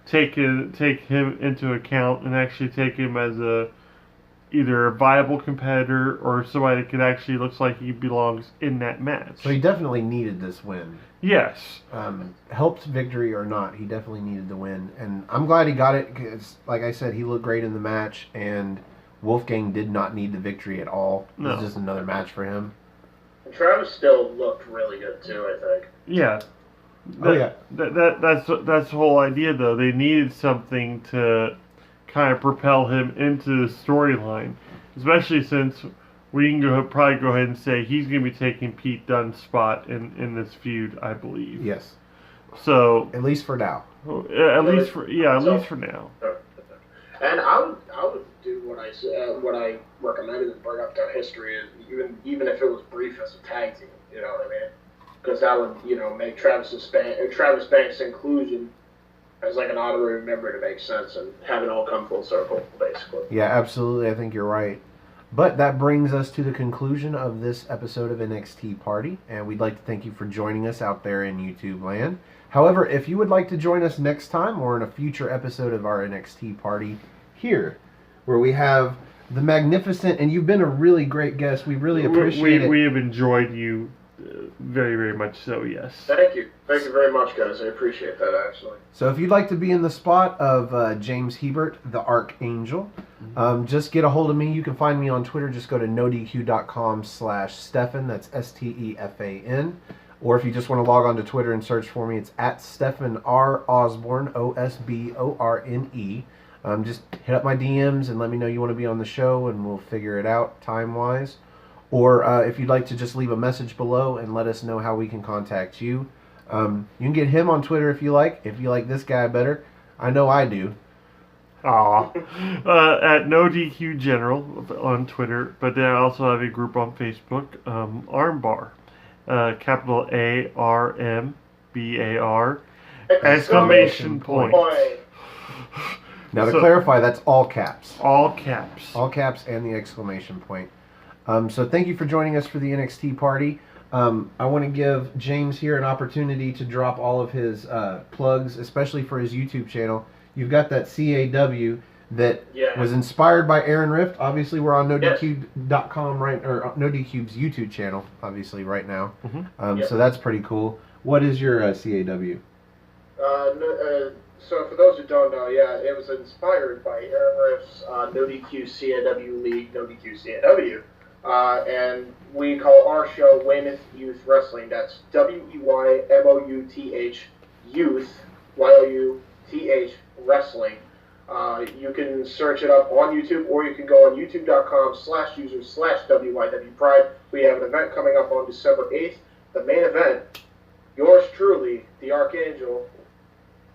take him into account and actually take him as either a viable competitor or somebody that could actually looks like he belongs in that match. So he definitely needed this win. Yes. Helped victory or not, he definitely needed the win. And I'm glad he got it because, like I said, he looked great in the match, and Wolfgang did not need the victory at all. It was just another match for him. And Travis still looked really good, too, I think. Yeah. Yeah. That's the whole idea, though. They needed something to kind of propel him into the storyline, especially since we can probably go ahead and say he's going to be taking Pete Dunne's spot in this feud, I believe. Yes. So at least for now. At least for now. And I would do what I recommended and bring up their history, even if it was brief as a tag team. You know what I mean? Because that would make Travis Banks' inclusion as like an honorary member to make sense and have it all come full circle, basically. Yeah, absolutely. I think you're right. But that brings us to the conclusion of this episode of NXT Party, and we'd like to thank you for joining us out there in YouTube land. However, if you would like to join us next time or in a future episode of our NXT Party here, where we have the magnificent, and you've been a really great guest. We really appreciate it. We have enjoyed you very, very much so, yes. Thank you. Thank you very much, guys. I appreciate that, actually. So if you'd like to be in the spot of James Hebert, the Archangel, just get a hold of me. You can find me on Twitter. Just go to nodq.com/Stefan. That's Stefan. Or if you just want to log on to Twitter and search for me, it's at Stefan R. Osborne, Osborne. Just hit up my DMs and let me know you want to be on the show, and we'll figure it out time-wise. Or if you'd like to just leave a message below and let us know how we can contact you. You can get him on Twitter if you like. If you like this guy better. I know I do. At NoDQ General on Twitter. But then I also have a group on Facebook, Armbar. Capital ARMBAR. Exclamation point. Now to clarify, that's all caps. All caps. All caps and the exclamation point. So thank you for joining us for the NXT Party. I want to give James here an opportunity to drop all of his plugs, especially for his YouTube channel. You've got that CAW that was inspired by Aaron Rift. Obviously, we're on NoDQ.com or NoDQ's YouTube channel, obviously, right now. So that's pretty cool. What is your CAW? So for those who don't know, it was inspired by Aaron Rift's NoDQ CAW League, NoDQ CAW. And we call our show Weymouth Youth Wrestling. That's WEYMOUTH Youth, YOUTH Wrestling. You can search it up on YouTube, or you can go on youtube.com/user/WYW Pride. We have an event coming up on December 8th. The main event, yours truly, the Archangel,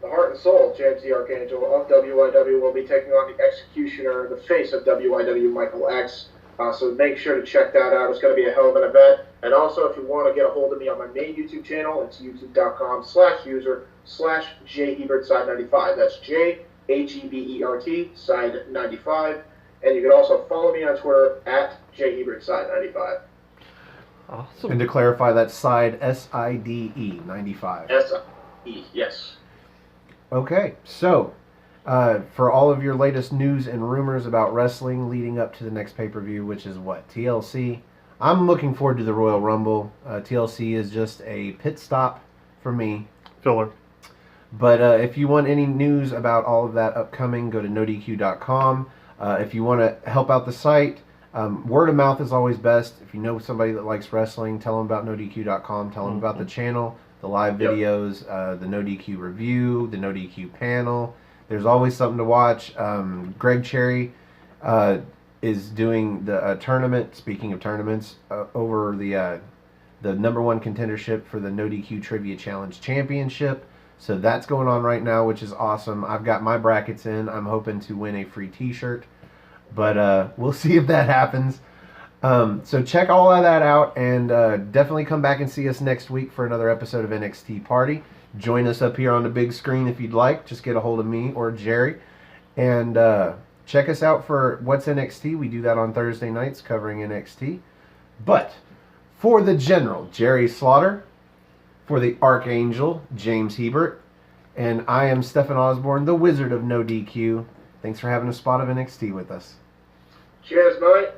the heart and soul, James the Archangel of WYW, will be taking on the Executioner, the face of WYW, Michael X. So make sure to check that out. It's going to be a hell of an event. And also, if you want to get a hold of me on my main YouTube channel, it's youtube.com/user/JHebertSide95. That's JHEBERT Side 95. And you can also follow me on Twitter at JHebertSide95. Awesome. And to clarify, that's Side SIDE 95. SIE, yes. Okay, so for all of your latest news and rumors about wrestling leading up to the next pay-per-view, which is what? TLC. I'm looking forward to the Royal Rumble. TLC is just a pit stop for me. Filler. But if you want any news about all of that upcoming, go to nodq.com. If you want to help out the site, word of mouth is always best. If you know somebody that likes wrestling, tell them about nodq.com. Tell them about the channel, the live videos, the NoDQ review, the NoDQ panel. There's always something to watch. Greg Cherry is doing the tournament, speaking of tournaments, over the number one contendership for the NoDQ Trivia Challenge Championship. So that's going on right now, which is awesome. I've got my brackets in. I'm hoping to win a free t-shirt, but we'll see if that happens. So check all of that out, and definitely come back and see us next week for another episode of NXT Party. Join us up here on the big screen if you'd like. Just get a hold of me or Jerry. And check us out for What's NXT. We do that on Thursday nights covering NXT. But for the General, Jerry Slaughter, for the Archangel, James Hebert, and I am Stephen Osborne, the Wizard of No DQ. Thanks for having a spot of NXT with us. Cheers, mate.